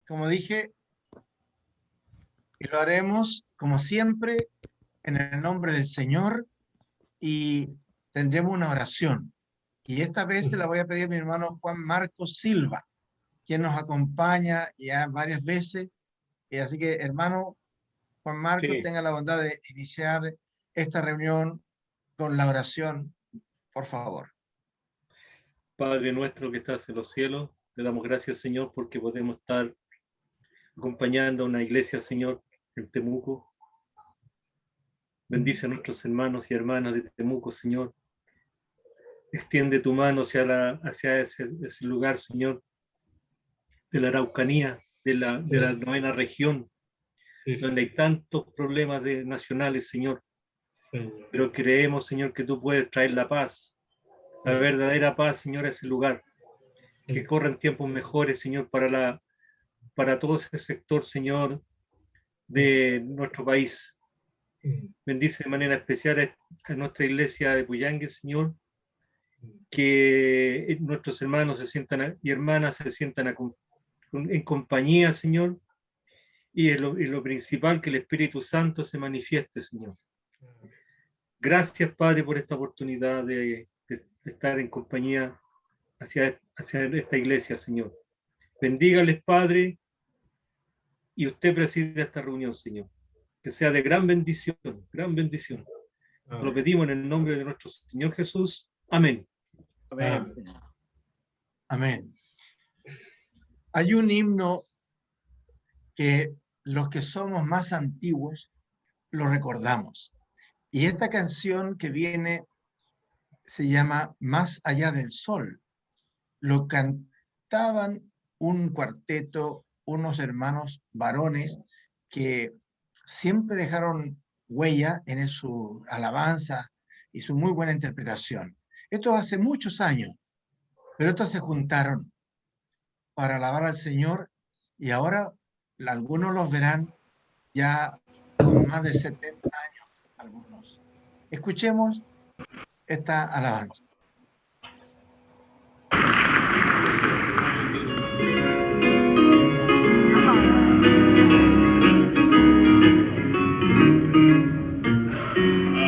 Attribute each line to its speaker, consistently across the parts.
Speaker 1: como dije, y lo haremos como siempre en el nombre del Señor y tendremos una oración. Y esta vez se la voy a pedir a mi hermano Juan Marcos Silva, quien nos acompaña ya varias veces. Y así que, hermano Juan Marcos,
Speaker 2: Sí.
Speaker 1: tenga la bondad de iniciar esta reunión con la oración, por favor.
Speaker 2: Padre nuestro que estás en los cielos, te damos gracias, Señor, porque podemos estar acompañando a una iglesia, Señor, en Temuco. Bendice a nuestros hermanos y hermanas de Temuco, Señor. Extiende tu mano hacia ese lugar, Señor, de la Araucanía, de la 9ª región, donde hay tantos problemas nacionales, Señor. Pero creemos, Señor, que tú puedes traer la paz, la verdadera paz, Señor, a ese lugar. Que corran tiempos mejores, Señor, para todo ese sector, Señor, de nuestro país. Bendice de manera especial a nuestra iglesia de Puyangue, Señor, que nuestros hermanos y hermanas se sientan en compañía, Señor, y lo principal, que el Espíritu Santo se manifieste, Señor. Gracias, Padre, por esta oportunidad de estar en compañía hacia esta iglesia, Señor. Bendígales, Padre, y usted preside esta reunión, Señor. Que sea de gran bendición, gran bendición. Lo pedimos en el nombre de nuestro Señor Jesús. Amén.
Speaker 1: Amén. Amén. Hay un himno que los que somos más antiguos lo recordamos. Y esta canción que viene se llama Más allá del sol. Lo cantaban un cuarteto, unos hermanos varones que siempre dejaron huella en su alabanza y su muy buena interpretación. Esto hace muchos años, pero estos se juntaron para alabar al Señor y ahora algunos los verán ya con más de 70 años, algunos. Escuchemos esta alabanza.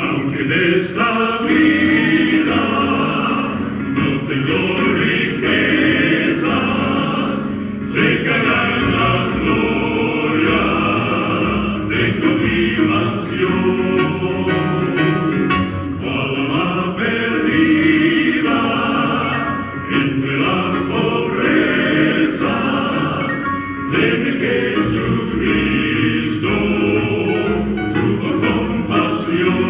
Speaker 3: Aunque en esta vida no tengo riquezas, sé que allá en la gloria tengo mi mansión. Cual alma perdida entre las pobrezas de mi Jesucristo tuvo compasión.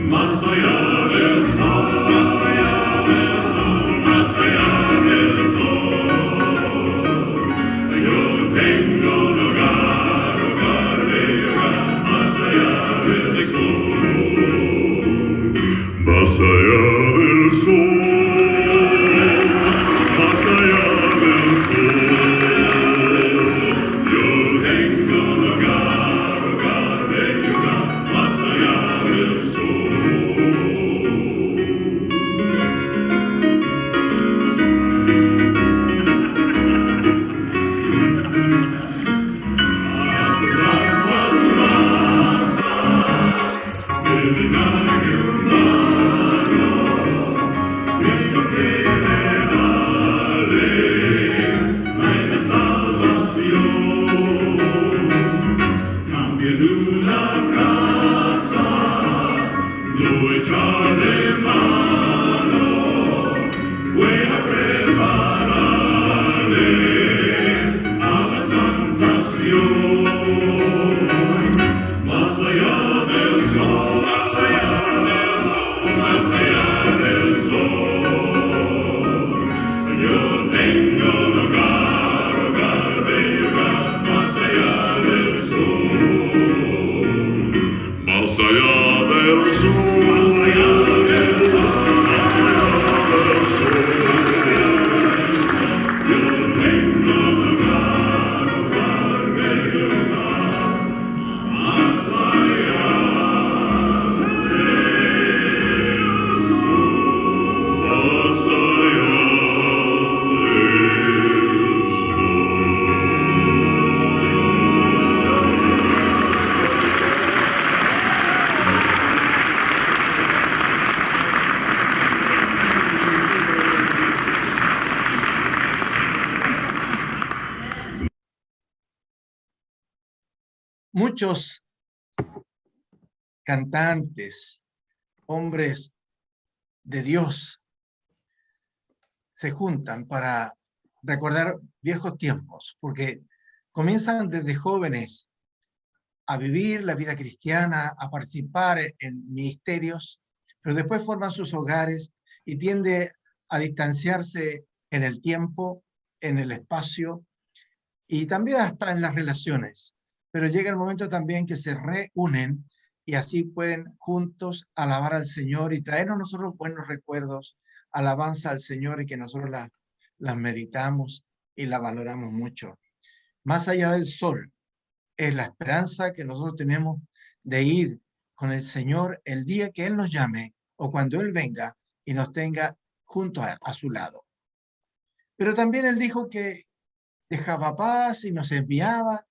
Speaker 3: Más allá del sol, más allá del sol, más allá del sol, yo tengo un hogar, hogar de hogar, más allá del sol, más allá del sol, más allá del sol, yo tengo
Speaker 1: Muchos cantantes, hombres de Dios, se juntan para recordar viejos tiempos, porque comienzan desde jóvenes a vivir la vida cristiana, a participar en ministerios, pero después forman sus hogares y tiende a distanciarse en el tiempo, en el espacio y también hasta en las relaciones. Pero llega el momento también que se reúnen y así pueden juntos alabar al Señor y traernos nosotros buenos recuerdos, alabanza al Señor y que nosotros las meditamos y la valoramos mucho. Más allá del sol, es la esperanza que nosotros tenemos de ir con el Señor el día que Él nos llame o cuando Él venga y nos tenga junto a su lado. Pero también Él dijo que dejaba paz y nos enviaba.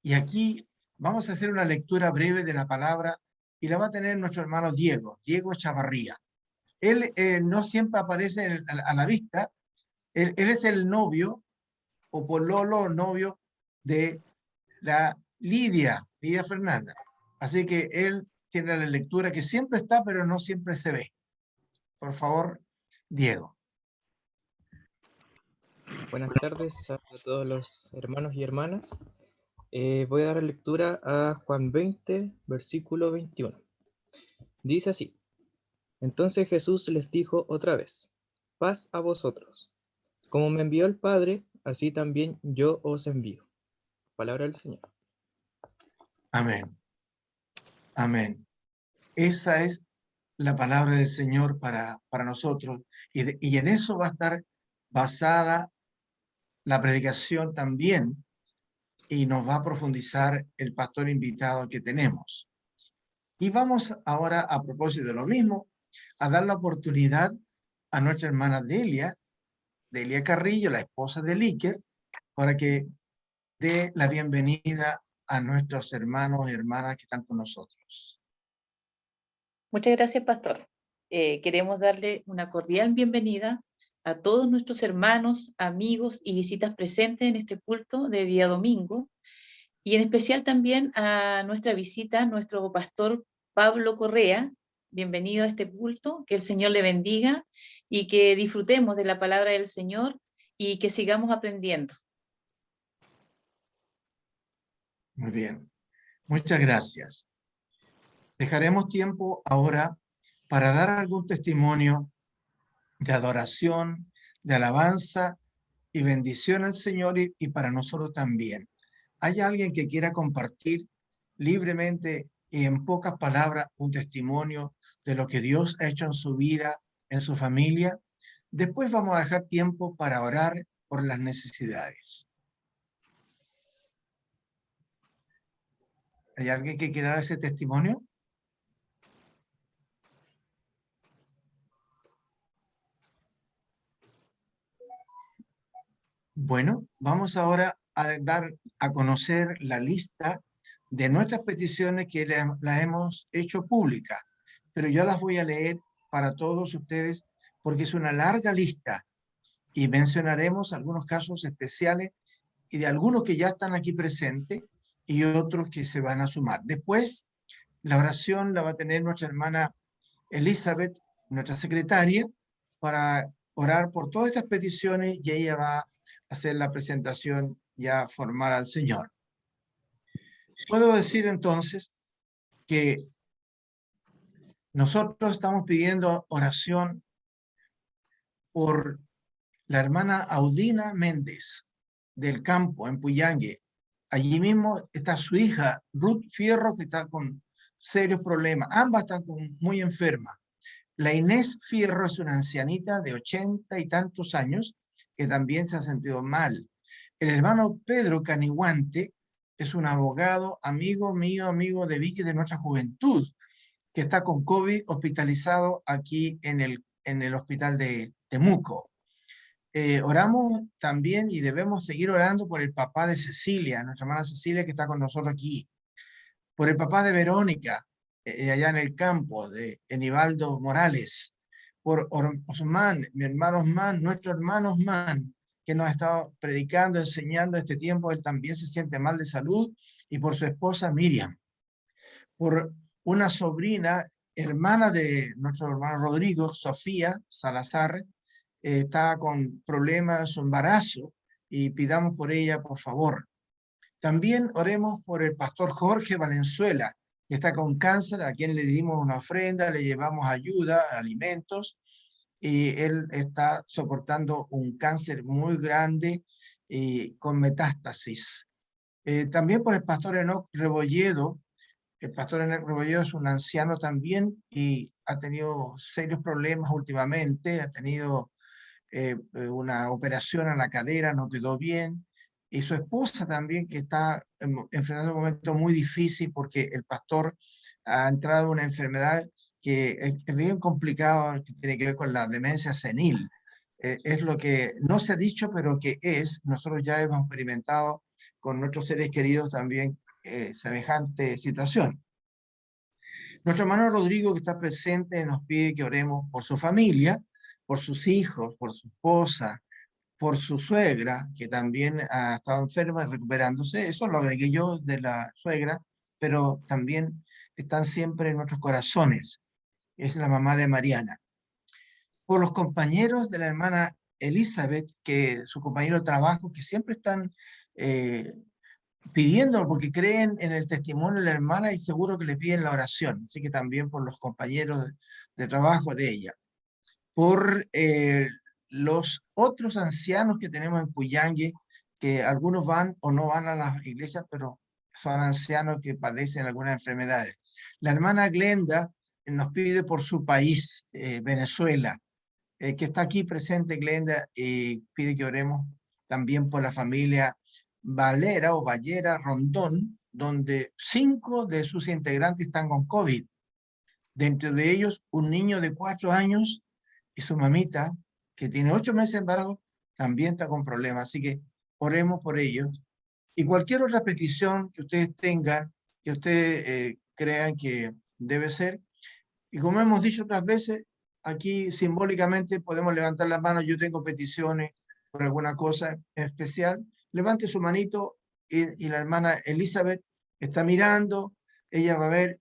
Speaker 1: Y aquí vamos a hacer una lectura breve de la palabra y la va a tener nuestro hermano Diego Chavarría. Él no siempre aparece a la vista. Él es el novio o pololo novio de la Lidia Fernanda. Así que él tiene la lectura que siempre está, pero no siempre se ve. Por favor, Diego.
Speaker 4: Buenas tardes a todos los hermanos y hermanas. Voy a dar lectura a Juan 20, versículo 21. Dice así: Entonces Jesús les dijo otra vez: paz a vosotros. Como me envió el Padre, así también yo os envío. Palabra del Señor.
Speaker 1: Amén. Amén. Esa es la palabra del Señor para nosotros. Y en eso va a estar basada la predicación también. Y nos va a profundizar el pastor invitado que tenemos. Y vamos ahora, a propósito de lo mismo, a dar la oportunidad a nuestra hermana Delia Carrillo, la esposa de Líker, para que dé la bienvenida a nuestros hermanos y hermanas que están con nosotros.
Speaker 5: Muchas gracias, pastor. Queremos darle una cordial bienvenida a todos nuestros hermanos, amigos y visitas presentes en este culto de día domingo, y en especial también a nuestra visita, nuestro pastor Pablo Correa. Bienvenido a este culto, que el Señor le bendiga y que disfrutemos de la palabra del Señor y que sigamos aprendiendo.
Speaker 1: Muy bien, muchas gracias. Dejaremos tiempo ahora para dar algún testimonio de adoración, de alabanza y bendición al Señor y para nosotros también. ¿Hay alguien que quiera compartir libremente y en pocas palabras un testimonio de lo que Dios ha hecho en su vida, en su familia? Después vamos a dejar tiempo para orar por las necesidades. ¿Hay alguien que quiera dar ese testimonio? Bueno, vamos ahora a dar a conocer la lista de nuestras peticiones que las hemos hecho públicas, pero yo las voy a leer para todos ustedes porque es una larga lista y mencionaremos algunos casos especiales y de algunos que ya están aquí presentes y otros que se van a sumar. Después, la oración la va a tener nuestra hermana Elizabeth, nuestra secretaria, para orar por todas estas peticiones y ella va a hacer la presentación ya formal al Señor. Puedo decir entonces que nosotros estamos pidiendo oración por la hermana Audina Méndez del campo en Puyangue. Allí mismo está su hija Ruth Fierro, que está con serios problemas. Ambas están muy enfermas. La Inés Fierro es una ancianita de 80 y tantos años que también se ha sentido mal. El hermano Pedro Caniguante es un abogado, amigo mío, amigo de Vicky de nuestra juventud, que está con COVID hospitalizado aquí en el hospital de Temuco. Oramos también y debemos seguir orando por el papá de Cecilia, nuestra hermana Cecilia, que está con nosotros aquí. Por el papá de Verónica, allá en el campo, de Enivaldo Morales. Por Osman, mi hermano Osman, nuestro hermano Osman, que nos ha estado predicando, enseñando este tiempo. Él también se siente mal de salud, y por su esposa Miriam, por una sobrina, hermana de nuestro hermano Rodrigo, Sofía Salazar, está con problemas en su embarazo, y pidamos por ella, por favor. También oremos por el pastor Jorge Valenzuela, que está con cáncer, a quien le dimos una ofrenda, le llevamos ayuda, alimentos, y él está soportando un cáncer muy grande y con metástasis. También por el pastor Enoch Rebolledo. El pastor Enoch Rebolledo es un anciano también y ha tenido serios problemas últimamente, ha tenido una operación a la cadera, no quedó bien, y su esposa también, que está enfrentando un momento muy difícil porque el pastor ha entrado en una enfermedad que es bien complicada, que tiene que ver con la demencia senil. Es lo que no se ha dicho, pero que es. Nosotros ya hemos experimentado con nuestros seres queridos también semejante situación. Nuestro hermano Rodrigo, que está presente, nos pide que oremos por su familia, por sus hijos, por su esposa, por su suegra, que también ha estado enferma y recuperándose. Eso lo agregué yo de la suegra, pero también están siempre en nuestros corazones. Es la mamá de Mariana. Por los compañeros de la hermana Elizabeth, que su compañero de trabajo, que siempre están pidiendo, porque creen en el testimonio de la hermana y seguro que le piden la oración. Así que también por los compañeros de trabajo de ella. Por los otros ancianos que tenemos en Puyangue, que algunos van o no van a las iglesias, pero son ancianos que padecen algunas enfermedades. La hermana Glenda nos pide por su país, Venezuela, que está aquí presente Glenda, y pide que oremos también por la familia Valera o Vallera Rondón, donde 5 de sus integrantes están con COVID. Dentro de ellos, un niño de 4 años y su mamita, que tiene 8 meses de embarazo, también está con problemas. Así que oremos por ellos. Y cualquier otra petición que ustedes tengan, que ustedes crean que debe ser. Y como hemos dicho otras veces, aquí simbólicamente podemos levantar las manos. Yo tengo peticiones por alguna cosa especial. Levante su manito y la hermana Elizabeth está mirando. Ella va a ver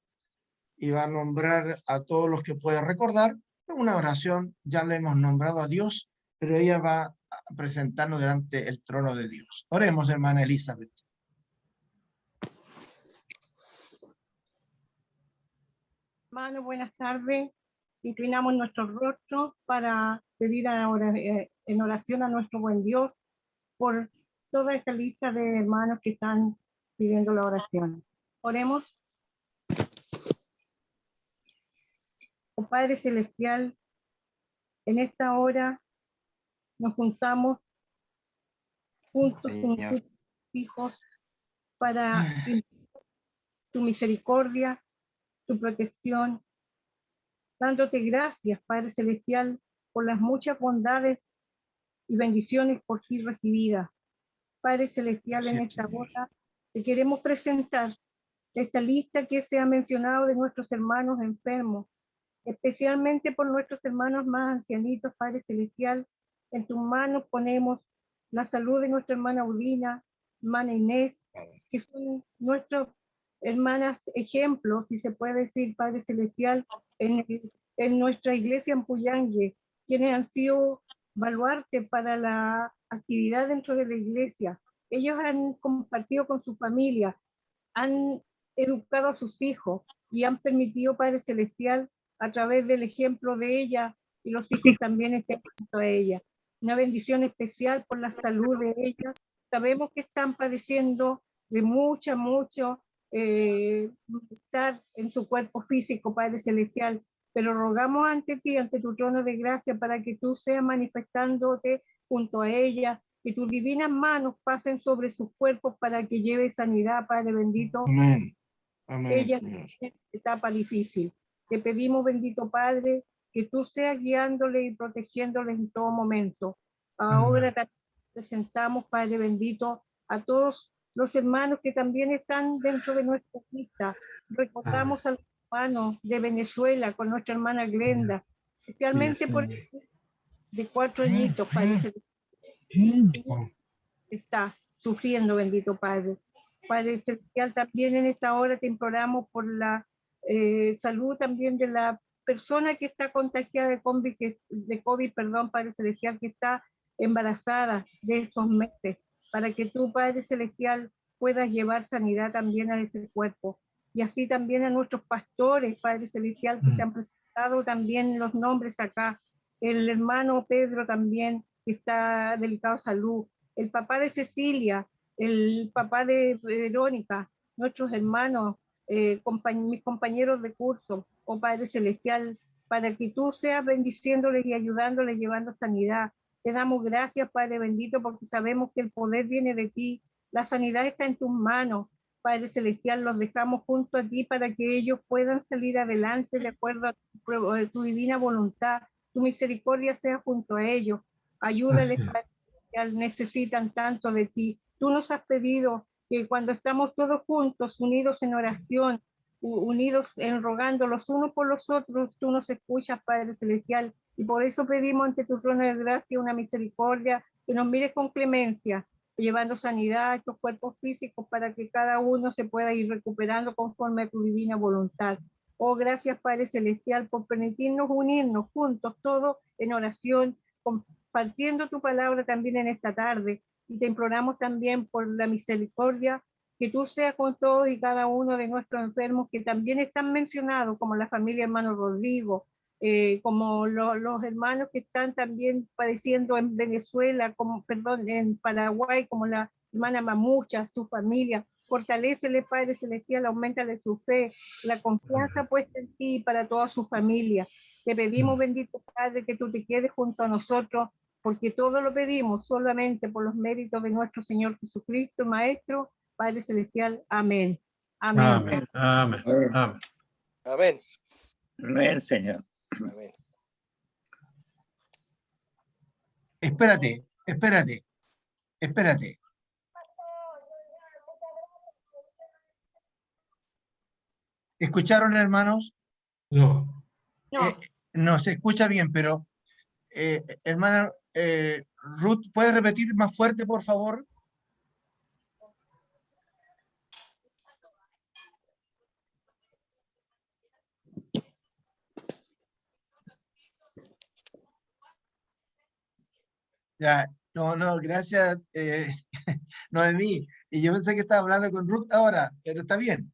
Speaker 1: y va a nombrar a todos los que pueda recordar. Una oración, ya le hemos nombrado a Dios, pero ella va a presentarnos delante el trono de Dios. Oremos, hermana Elizabeth.
Speaker 6: Hermano, buenas tardes. Inclinamos nuestro rostro para pedir ahora, en oración a nuestro buen Dios por toda esta lista de hermanos que están pidiendo la oración. Oremos. Oh Padre Celestial, en esta hora nos juntamos juntos con tus hijos para tu misericordia, tu protección, dándote gracias, Padre Celestial, por las muchas bondades y bendiciones por ti recibidas. Padre Celestial, en esta hora te queremos presentar esta lista que se ha mencionado de nuestros hermanos enfermos, especialmente por nuestros hermanos más ancianitos. Padre Celestial, en tus manos ponemos la salud de nuestra hermana Audina, hermana Inés, que son nuestras hermanas ejemplos, si se puede decir, Padre Celestial, en nuestra iglesia en Puyangue, quienes han sido baluarte para la actividad dentro de la iglesia. Ellos han compartido con su familia, han educado a sus hijos y han permitido, Padre Celestial, a través del ejemplo de ella, y los hijos también estén junto a ella. Una bendición especial por la salud de ella. Sabemos que están padeciendo de mucho estar en su cuerpo físico, Padre Celestial, pero rogamos ante ti, ante tu trono de gracia, para que tú seas manifestándote junto a ella, que tus divinas manos pasen sobre sus cuerpos para que lleve sanidad, Padre bendito.
Speaker 1: Amén. Amén,
Speaker 6: ella
Speaker 1: Señor.
Speaker 6: en esta etapa difícil. Te pedimos, bendito Padre, que tú seas guiándole y protegiéndole en todo momento. Ahora te presentamos, Padre bendito, a todos los hermanos que también están dentro de nuestra lista. Recordamos a los hermanos de Venezuela con nuestra hermana Glenda, especialmente por el de 4 añitos, Padre. está sufriendo, bendito Padre. Padre Celestial, también en esta hora te imploramos por la salud también de la persona que está contagiada de COVID, perdón, Padre Celestial, que está embarazada de esos meses, para que tú, Padre Celestial, puedas llevar sanidad también a este cuerpo. Y así también a nuestros pastores, Padre Celestial, que se han presentado también los nombres acá. El hermano Pedro también, que está delicado de salud. El papá de Cecilia, el papá de Verónica, nuestros hermanos, mis compañeros de curso, oh Padre Celestial, para que tú seas bendiciéndoles y ayudándoles, llevando sanidad. Te damos gracias, Padre bendito, porque sabemos que el poder viene de ti, la sanidad está en tus manos. Padre Celestial, los dejamos junto a ti para que ellos puedan salir adelante de acuerdo a tu divina voluntad. Tu misericordia sea junto a ellos. Ayúdales, Padre Celestial, necesitan tanto de ti. Tú nos has pedido que cuando estamos todos juntos, unidos en oración, unidos en rogando los unos por los otros, tú nos escuchas, Padre Celestial, y por eso pedimos ante tu trono de gracia una misericordia, que nos mires con clemencia, llevando sanidad a estos cuerpos físicos para que cada uno se pueda ir recuperando conforme a tu divina voluntad. Oh, gracias, Padre Celestial, por permitirnos unirnos juntos, todos en oración, compartiendo tu palabra también en esta tarde. Y te imploramos también por la misericordia, que tú seas con todos y cada uno de nuestros enfermos que también están mencionados, como la familia hermano Rodrigo, como los hermanos que están también padeciendo en Venezuela, en Paraguay, como la hermana Mamucha, su familia. Fortalécele, Padre Celestial, aumentale su fe, la confianza puesta en ti para toda su familia. Te pedimos, bendito Padre, que tú te quedes junto a nosotros, porque todo lo pedimos solamente por los méritos de nuestro Señor Jesucristo, Maestro, Padre Celestial. Amén. Amén.
Speaker 1: Amén. Amén. Amén.
Speaker 7: Amén.
Speaker 8: Amén, Señor.
Speaker 7: Amén.
Speaker 1: Espérate. ¿Escucharon, hermanos?
Speaker 9: No.
Speaker 1: No se escucha bien, pero hermana Ruth, ¿puedes repetir más fuerte, por favor? Ya, no, gracias, Noemí. Y yo pensé que estaba hablando con Ruth ahora, pero está bien.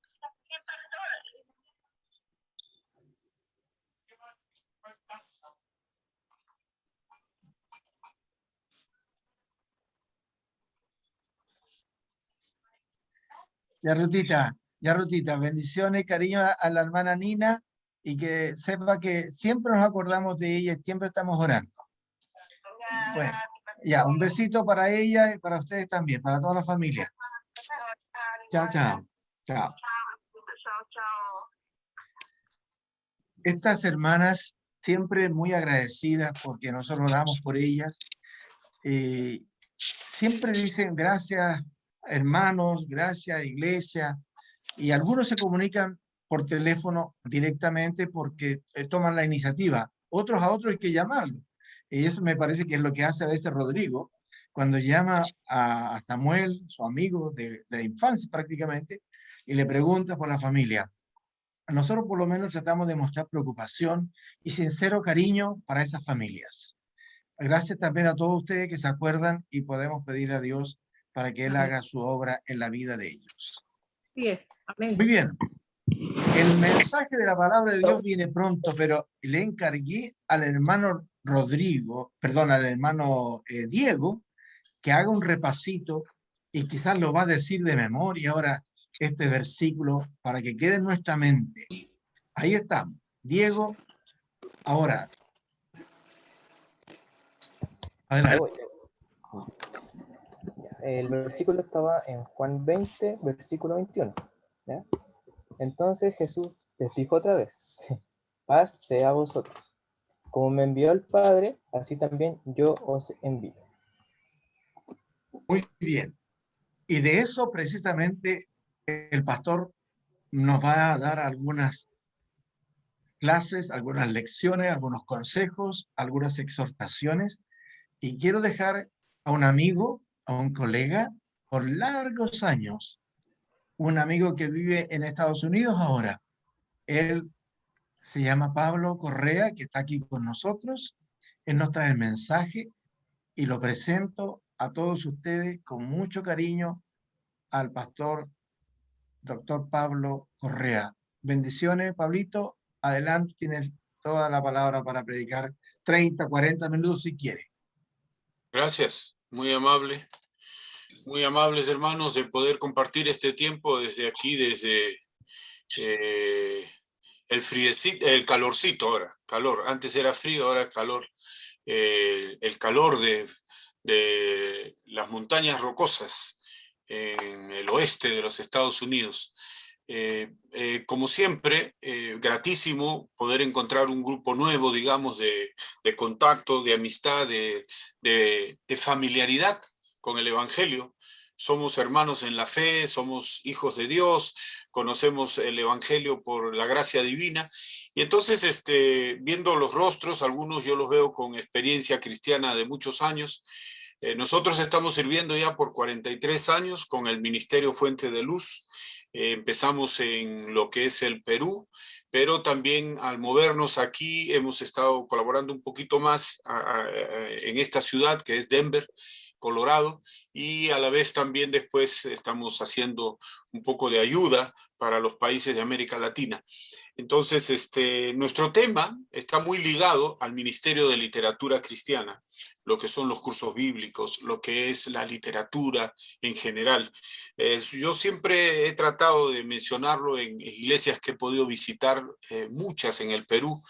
Speaker 1: Ya Rutita, bendiciones, cariño a la hermana Nina, y que sepa que siempre nos acordamos de ella y siempre estamos orando. Bueno, ya, un besito para ella y para ustedes también, para toda la familia. Chao, chao. Chao. Estas hermanas siempre muy agradecidas porque nosotros oramos por ellas. Siempre dicen gracias, hermanos, gracias, iglesia. Y algunos se comunican por teléfono directamente porque toman la iniciativa. Otros a otros hay que llamarlo. Y eso me parece que es lo que hace a veces Rodrigo, cuando llama a Samuel, su amigo de la infancia prácticamente, y le pregunta por la familia. Nosotros por lo menos tratamos de mostrar preocupación y sincero cariño para esas familias. Gracias también a todos ustedes que se acuerdan y podemos pedir a Dios para que Él haga su obra en la vida de ellos.
Speaker 6: Sí es. Amén.
Speaker 1: Muy bien. El mensaje de la palabra de Dios viene pronto, pero le encargué al hermano al hermano Diego, que haga un repasito y quizás lo va a decir de memoria ahora este versículo para que quede en nuestra mente. Ahí estamos. Diego, ahora. Adelante.
Speaker 4: El versículo estaba en Juan 20, versículo 21. ¿Ya? Entonces Jesús les dijo otra vez, paz sea a vosotros. Como me envió el Padre, así también yo os envío.
Speaker 1: Muy bien. Y de eso precisamente el pastor nos va a dar algunas clases, algunas lecciones, algunos consejos, algunas exhortaciones. Y quiero dejar a un amigo, a un colega, por largos años. Un amigo que vive en Estados Unidos ahora. Él se llama Pablo Correa, que está aquí con nosotros. Él nos trae el mensaje y lo presento a todos ustedes con mucho cariño al pastor doctor Pablo Correa. Bendiciones, Pablito. Adelante, tienes toda la palabra para predicar 30, 40 minutos si quiere.
Speaker 7: Gracias, muy amable. Muy amables hermanos de poder compartir este tiempo desde aquí, desde el calorcito ahora, calor. Antes era frío, ahora es calor. El calor de las montañas rocosas en el oeste de los Estados Unidos. Como siempre, gratísimo poder encontrar un grupo nuevo, digamos, de contacto, de amistad, de familiaridad con el Evangelio. Somos hermanos en la fe, somos hijos de Dios, conocemos el Evangelio por la gracia divina. Y entonces, viendo los rostros, algunos yo los veo con experiencia cristiana de muchos años. Nosotros estamos sirviendo ya por 43 años con el Ministerio Fuente de Luz. Empezamos en lo que es el Perú, pero también al movernos aquí hemos estado colaborando un poquito más en esta ciudad que es Denver, Colorado, y a la vez también después estamos haciendo un poco de ayuda para los países de América Latina. Entonces, nuestro tema está muy ligado al Ministerio de Literatura Cristiana, lo que son los cursos bíblicos, lo que es la literatura en general. Yo siempre he tratado de mencionarlo en iglesias que he podido visitar, muchas en el Perú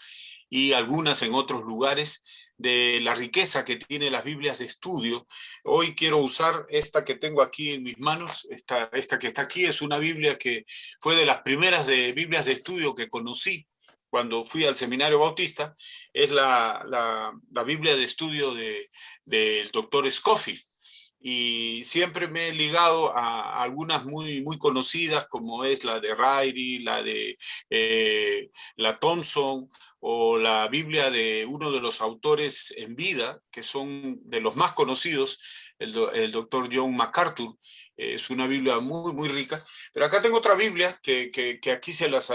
Speaker 7: y algunas en otros lugares, de la riqueza que tiene las Biblias de estudio. Hoy quiero usar esta que tengo aquí en mis manos. Esta que está aquí es una Biblia que fue de las primeras Biblias de estudio que conocí cuando fui al Seminario Bautista. Es la Biblia de estudio del doctor Scofield. Y siempre me he ligado a algunas muy, muy conocidas, como es la de Ryrie, la de la Thompson, o la Biblia de uno de los autores en vida, que son de los más conocidos, el doctor John MacArthur. Es una Biblia muy, muy rica. Pero acá tengo otra Biblia que aquí se las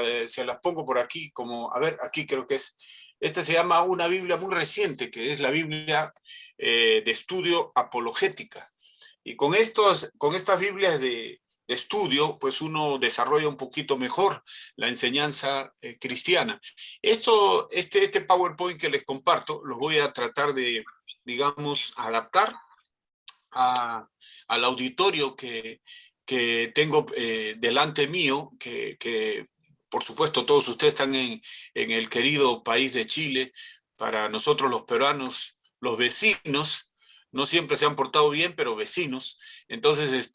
Speaker 7: pongo por aquí, como, a ver, aquí creo que es. Esta se llama una Biblia muy reciente, que es la Biblia de estudio apologética. Y con estas Biblias de estudio, pues uno desarrolla un poquito mejor la enseñanza cristiana. Este PowerPoint que les comparto, lo voy a tratar de, digamos, adaptar al auditorio que tengo delante mío, que por supuesto todos ustedes están en el querido país de Chile. Para nosotros los peruanos, los vecinos, no siempre se han portado bien, pero vecinos. Entonces,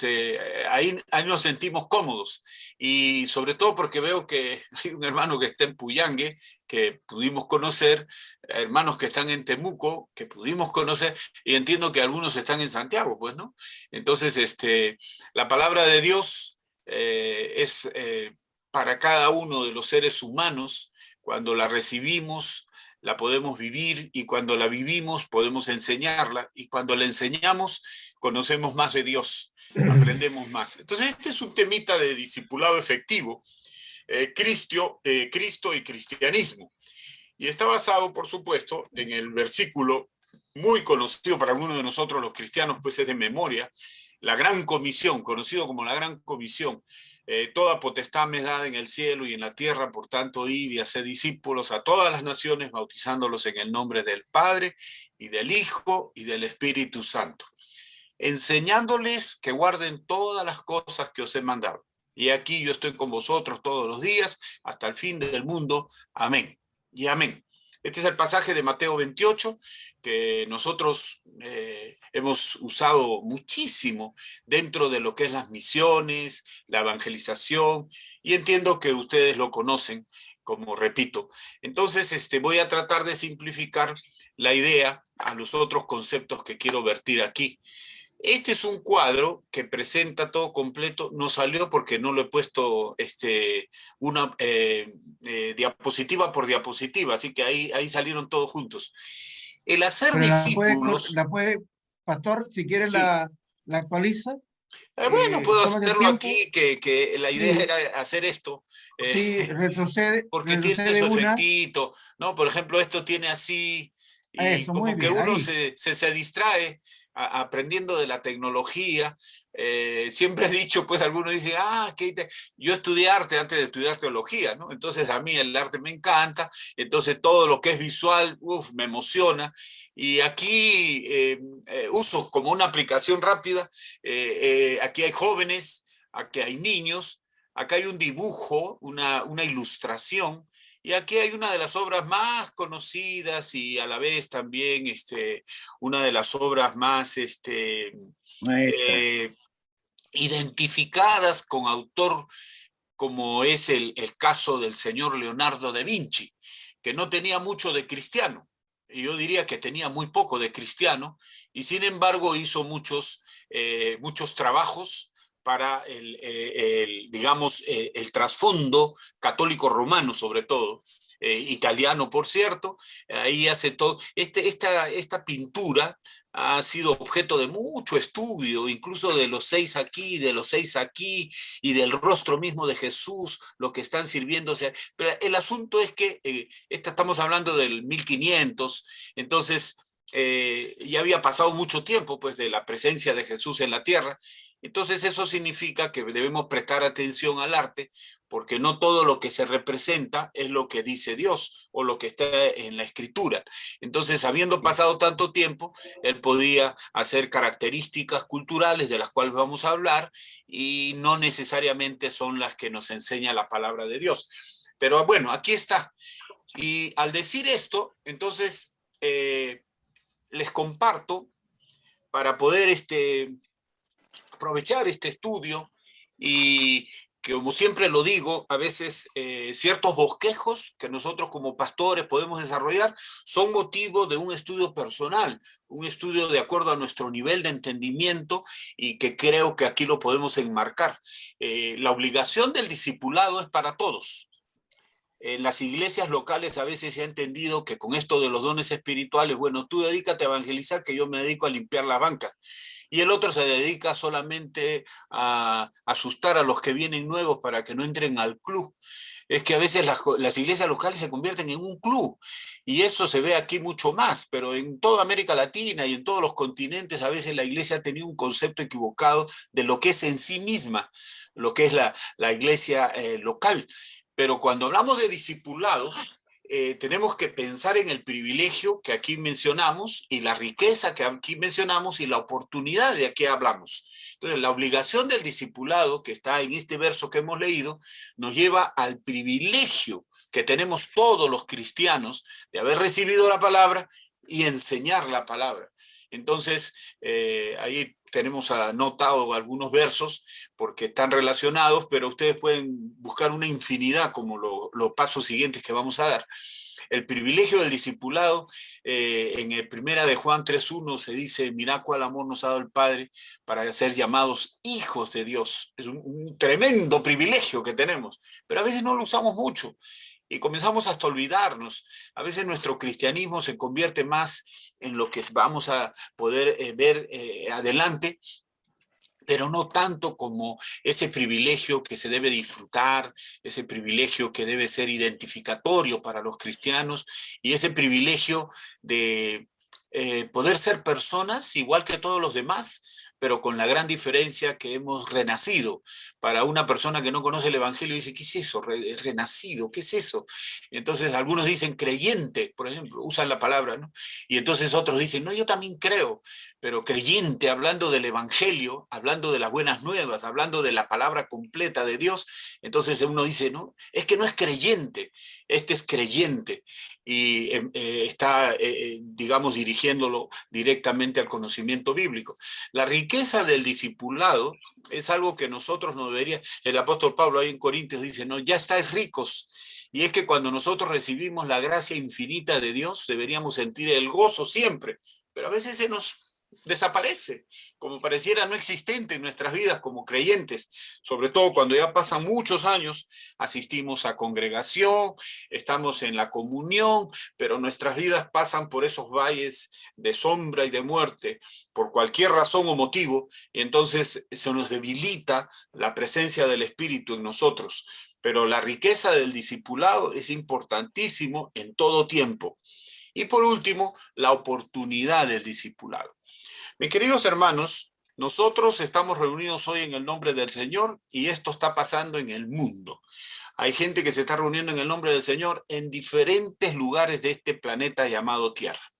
Speaker 7: ahí nos sentimos cómodos. Y sobre todo porque veo que hay un hermano que está en Puyangue, que pudimos conocer, hermanos que están en Temuco, que pudimos conocer, y entiendo que algunos están en Santiago, pues, ¿no? Entonces, la palabra de Dios es para cada uno de los seres humanos. Cuando la recibimos, la podemos vivir, y cuando la vivimos podemos enseñarla, y cuando la enseñamos conocemos más de Dios, aprendemos más. Entonces este es un temita de discipulado efectivo, Cristo y cristianismo, y está basado, por supuesto, en el versículo muy conocido para algunos de nosotros los cristianos, pues es de memoria, la Gran Comisión, conocido como la Gran Comisión. Toda potestad me es dada en el cielo y en la tierra, por tanto, id y haced discípulos a todas las naciones, bautizándolos en el nombre del Padre, y del Hijo, y del Espíritu Santo, enseñándoles que guarden todas las cosas que os he mandado. Y aquí yo estoy con vosotros todos los días, hasta el fin del mundo. Amén y amén. Este es el pasaje de Mateo 28, que nosotros hemos usado muchísimo dentro de lo que es las misiones, la evangelización, y entiendo que ustedes lo conocen, como repito. Entonces, voy a tratar de simplificar la idea a los otros conceptos que quiero vertir aquí. Este es un cuadro que presenta todo completo. No salió porque no lo he puesto una diapositiva por diapositiva, así que ahí salieron todos juntos. El hacer
Speaker 1: Pero
Speaker 7: discípulos...
Speaker 1: Pastor, si quiere
Speaker 7: Sí.
Speaker 1: la actualiza.
Speaker 7: Bueno, puedo
Speaker 1: tómate el
Speaker 7: hacerlo
Speaker 1: tiempo.
Speaker 7: aquí, que la idea
Speaker 1: Sí.
Speaker 7: era hacer esto.
Speaker 1: Sí, retrocede,
Speaker 7: Porque tiene
Speaker 1: retrocede
Speaker 7: su
Speaker 1: una.
Speaker 7: efectito, ¿no? Por ejemplo, esto tiene así, y
Speaker 1: Eso, muy
Speaker 7: como que
Speaker 1: bien,
Speaker 7: uno
Speaker 1: ahí.
Speaker 7: se distrae aprendiendo de la tecnología. Siempre he dicho, pues algunos dicen, yo estudié arte antes de estudiar teología, ¿no? Entonces a mí el arte me encanta, entonces todo lo que es visual, me emociona. Y aquí uso como una aplicación rápida, aquí hay jóvenes, aquí hay niños, acá hay un dibujo, una ilustración, y aquí hay una de las obras más conocidas y a la vez también una de las obras más
Speaker 8: Maestra.
Speaker 7: identificadas con autor, como es el caso del señor Leonardo da Vinci, que no tenía mucho de cristiano. Y yo diría que tenía muy poco de cristiano, y sin embargo hizo muchos trabajos para digamos, el trasfondo católico romano, sobre todo, italiano, por cierto. Ahí hace todo. Esta pintura ha sido objeto de mucho estudio, incluso de los 6 aquí, de los 6 aquí, y del rostro mismo de Jesús, lo que están sirviéndose. Pero el asunto es que estamos hablando del 1500, entonces ya había pasado mucho tiempo, pues, de la presencia de Jesús en la tierra. Entonces eso significa que debemos prestar atención al arte, porque no todo lo que se representa es lo que dice Dios o lo que está en la Escritura. Entonces, habiendo pasado tanto tiempo, él podía hacer características culturales de las cuales vamos a hablar, y no necesariamente son las que nos enseña la palabra de Dios. Pero bueno, aquí está. Y al decir esto, entonces les comparto para poder aprovechar este estudio, y que, como siempre lo digo, a veces ciertos bosquejos que nosotros como pastores podemos desarrollar son motivo de un estudio personal, un estudio de acuerdo a nuestro nivel de entendimiento, y que creo que aquí lo podemos enmarcar. La obligación del discipulado es para todos. En las iglesias locales a veces se ha entendido que con esto de los dones espirituales, bueno, tú dedícate a evangelizar, que yo me dedico a limpiar las bancas. Y el otro se dedica solamente a asustar a los que vienen nuevos para que no entren al club. Es que a veces las iglesias locales se convierten en un club, y eso se ve aquí mucho más, pero en toda América Latina y en todos los continentes a veces la iglesia ha tenido un concepto equivocado de lo que es en sí misma, lo que es la iglesia local. Pero cuando hablamos de discipulado, tenemos que pensar en el privilegio que aquí mencionamos, y la riqueza que aquí mencionamos, y la oportunidad de aquí hablamos. Entonces, la obligación del discipulado, que está en este verso que hemos leído, nos lleva al privilegio que tenemos todos los cristianos de haber recibido la palabra y enseñar la palabra. Entonces, ahí tenemos anotado algunos versos porque están relacionados, pero ustedes pueden buscar una infinidad, como los pasos siguientes que vamos a dar. El privilegio del discipulado, en el 1 de Juan 3:1 se dice: mirá cuál amor nos ha dado el Padre para ser llamados hijos de Dios. Es un tremendo privilegio que tenemos, pero a veces no lo usamos mucho y comenzamos hasta olvidarnos. A veces nuestro cristianismo se convierte más en lo que vamos a poder ver adelante, pero no tanto como ese privilegio que se debe disfrutar, ese privilegio que debe ser identificatorio para los cristianos, y ese privilegio de poder ser personas igual que todos los demás, pero con la gran diferencia que hemos renacido. Para una persona que no conoce el Evangelio dice: ¿qué es eso? Renacido, ¿qué es eso? Entonces algunos dicen creyente, por ejemplo, usan la palabra, ¿no? Y entonces otros dicen: no, yo también creo. Pero creyente, hablando del Evangelio, hablando de las buenas nuevas, hablando de la palabra completa de Dios, entonces uno dice: no, es que no es creyente, este es creyente, y está, digamos, dirigiéndolo directamente al conocimiento bíblico. La riqueza del discipulado es algo que nosotros no debería. El apóstol Pablo ahí en Corintios dice: no, ya estáis ricos. Y es que cuando nosotros recibimos la gracia infinita de Dios, deberíamos sentir el gozo siempre, pero a veces se nos desaparece, como pareciera no existente en nuestras vidas como creyentes, sobre todo cuando ya pasan muchos años, asistimos a congregación, estamos en la comunión, pero nuestras vidas pasan por esos valles de sombra y de muerte, por cualquier razón o motivo, y entonces se nos debilita la presencia del Espíritu en nosotros. Pero la riqueza del discipulado es importantísimo en todo tiempo. Y por último, la oportunidad del discipulado. Mis queridos hermanos, nosotros estamos reunidos hoy en el nombre del Señor y esto está pasando en el mundo. Hay gente que se está reuniendo en el nombre del Señor en diferentes lugares de este planeta llamado Tierra.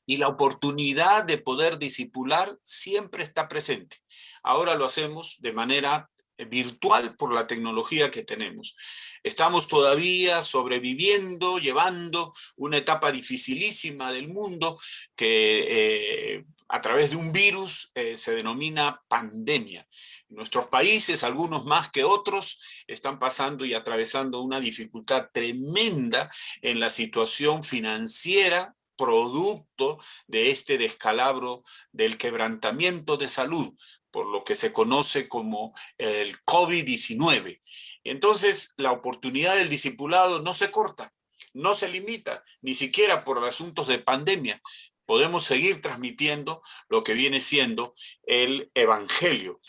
Speaker 7: Y la oportunidad de poder discipular siempre está presente. Ahora lo hacemos de manera virtual por la tecnología que tenemos. Estamos todavía sobreviviendo, llevando una etapa dificilísima del mundo que a través de un virus se denomina pandemia. En nuestros países, algunos más que otros, están pasando y atravesando una dificultad tremenda en la situación financiera producto de este descalabro del quebrantamiento de salud, por lo que se conoce como el COVID-19. Entonces, la oportunidad del discipulado no se corta, no se limita, ni siquiera por asuntos de pandemia. Podemos seguir transmitiendo lo que viene siendo el Evangelio.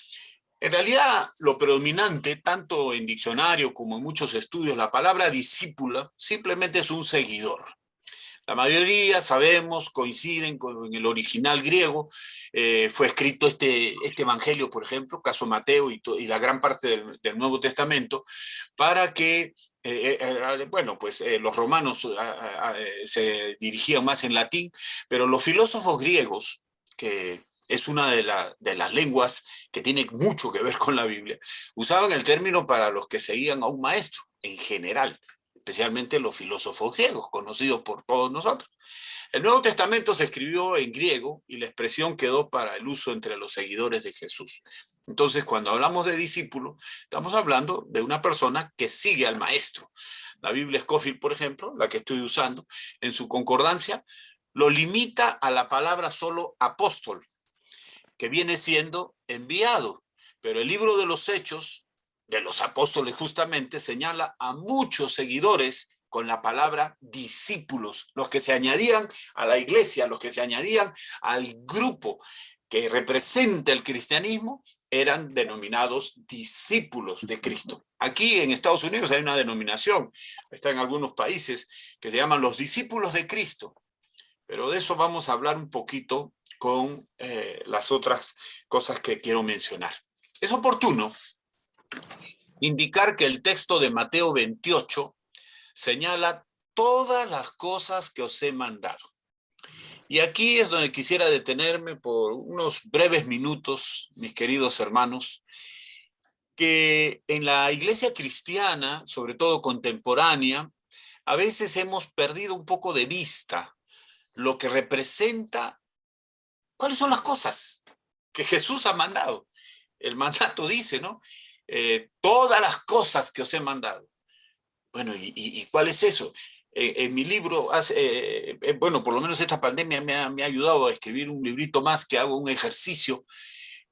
Speaker 7: En realidad, lo predominante, tanto en diccionario como en muchos estudios, la palabra discípula simplemente es un seguidor. La mayoría, sabemos, coinciden con el original griego. Fue escrito este evangelio, por ejemplo, caso Mateo y la gran parte del Nuevo Testamento, para que, los romanos se dirigían más en latín, pero los filósofos griegos, que es una de las lenguas que tiene mucho que ver con la Biblia, usaban el término para los que seguían a un maestro, en general, especialmente los filósofos griegos, conocidos por todos nosotros. El Nuevo Testamento se escribió en griego y la expresión quedó para el uso entre los seguidores de Jesús. Entonces, cuando hablamos de discípulo, estamos hablando de una persona que sigue al maestro. La Biblia Scofield, por ejemplo, la que estoy usando, en su concordancia, lo limita a la palabra solo apóstol, que viene siendo enviado. Pero el libro de los Hechos de los apóstoles justamente señala a muchos seguidores con la palabra discípulos, los que se añadían a la iglesia, los que se añadían al grupo que representa el cristianismo, eran denominados discípulos de Cristo. Aquí en Estados Unidos hay una denominación, está en algunos países, que se llaman los discípulos de Cristo, pero de eso vamos a hablar un poquito con las otras cosas que quiero mencionar. Es oportuno indicar que el texto de Mateo 28 señala todas las cosas que os he mandado. Y aquí es donde quisiera detenerme por unos breves minutos, mis queridos hermanos, que en la iglesia cristiana, sobre todo contemporánea, a veces hemos perdido un poco de vista lo que representa, cuáles son las cosas que Jesús ha mandado. El mandato dice, ¿no? Todas las cosas que os he mandado. Bueno, ¿y cuál es eso? En mi libro, por lo menos esta pandemia me ha ayudado a escribir un librito más que hago un ejercicio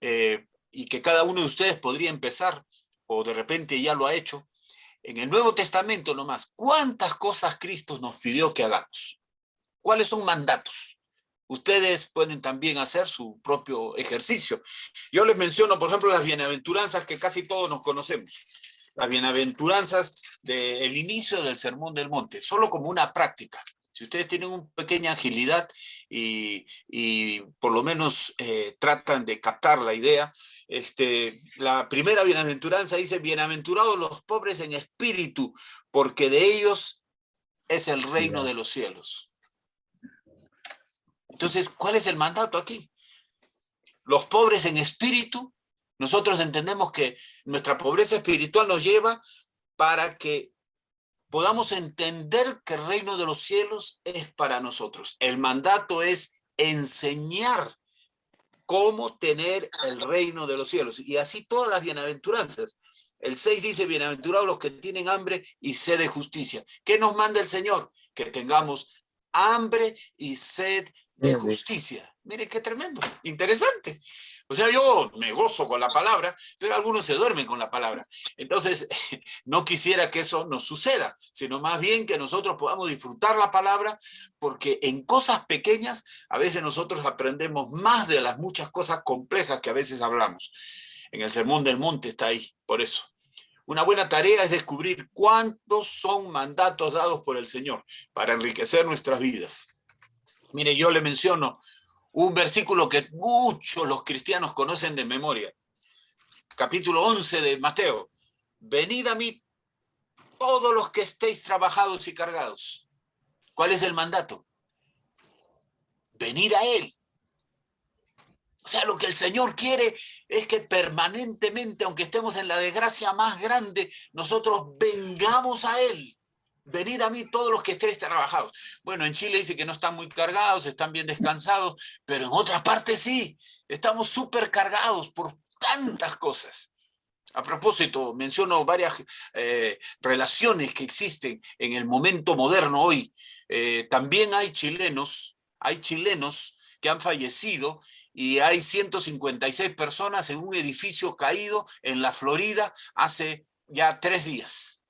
Speaker 7: y que cada uno de ustedes podría empezar, o de repente ya lo ha hecho. En el Nuevo Testamento nomás, ¿cuántas cosas Cristo nos pidió que hagamos? ¿Cuáles son mandatos? Ustedes pueden también hacer su propio ejercicio. Yo les menciono, por ejemplo, las bienaventuranzas que casi todos nos conocemos. Las bienaventuranzas del inicio del Sermón del Monte, solo como una práctica. Si ustedes tienen una pequeña agilidad y por lo menos tratan de captar la idea, la primera bienaventuranza dice, bienaventurados los pobres en espíritu, porque de ellos es el reino de los cielos. Entonces, ¿cuál es el mandato aquí? Los pobres en espíritu, nosotros entendemos que nuestra pobreza espiritual nos lleva para que podamos entender que el reino de los cielos es para nosotros. El mandato es enseñar cómo tener el reino de los cielos. Y así todas las bienaventuranzas. El 6 dice, bienaventurados los que tienen hambre y sed de justicia. ¿Qué nos manda el Señor? Que tengamos hambre y sed de justicia. Mire qué tremendo, interesante. O sea, yo me gozo con la palabra, pero algunos se duermen con la palabra. Entonces, no quisiera que eso nos suceda, sino más bien que nosotros podamos disfrutar la palabra, porque en cosas pequeñas a veces nosotros aprendemos más de las muchas cosas complejas que a veces hablamos. En el Sermón del Monte está ahí, por eso. Una buena tarea es descubrir cuántos son mandatos dados por el Señor para enriquecer nuestras vidas. Mire, yo le menciono un versículo que muchos los cristianos conocen de memoria. Capítulo 11 de Mateo. Venid a mí todos los que estéis trabajados y cargados. ¿Cuál es el mandato? Venir a Él. O sea, lo que el Señor quiere es que permanentemente, aunque estemos en la desgracia más grande, nosotros vengamos a Él. Venid a mí todos los que estéis trabajados. Bueno, en Chile dice que no están muy cargados, están bien descansados, pero en otras partes sí, estamos súper cargados por tantas cosas. A propósito, menciono varias relaciones que existen en el momento moderno hoy. También hay chilenos que han fallecido y hay 156 personas en un edificio caído en la Florida hace ya 3 días.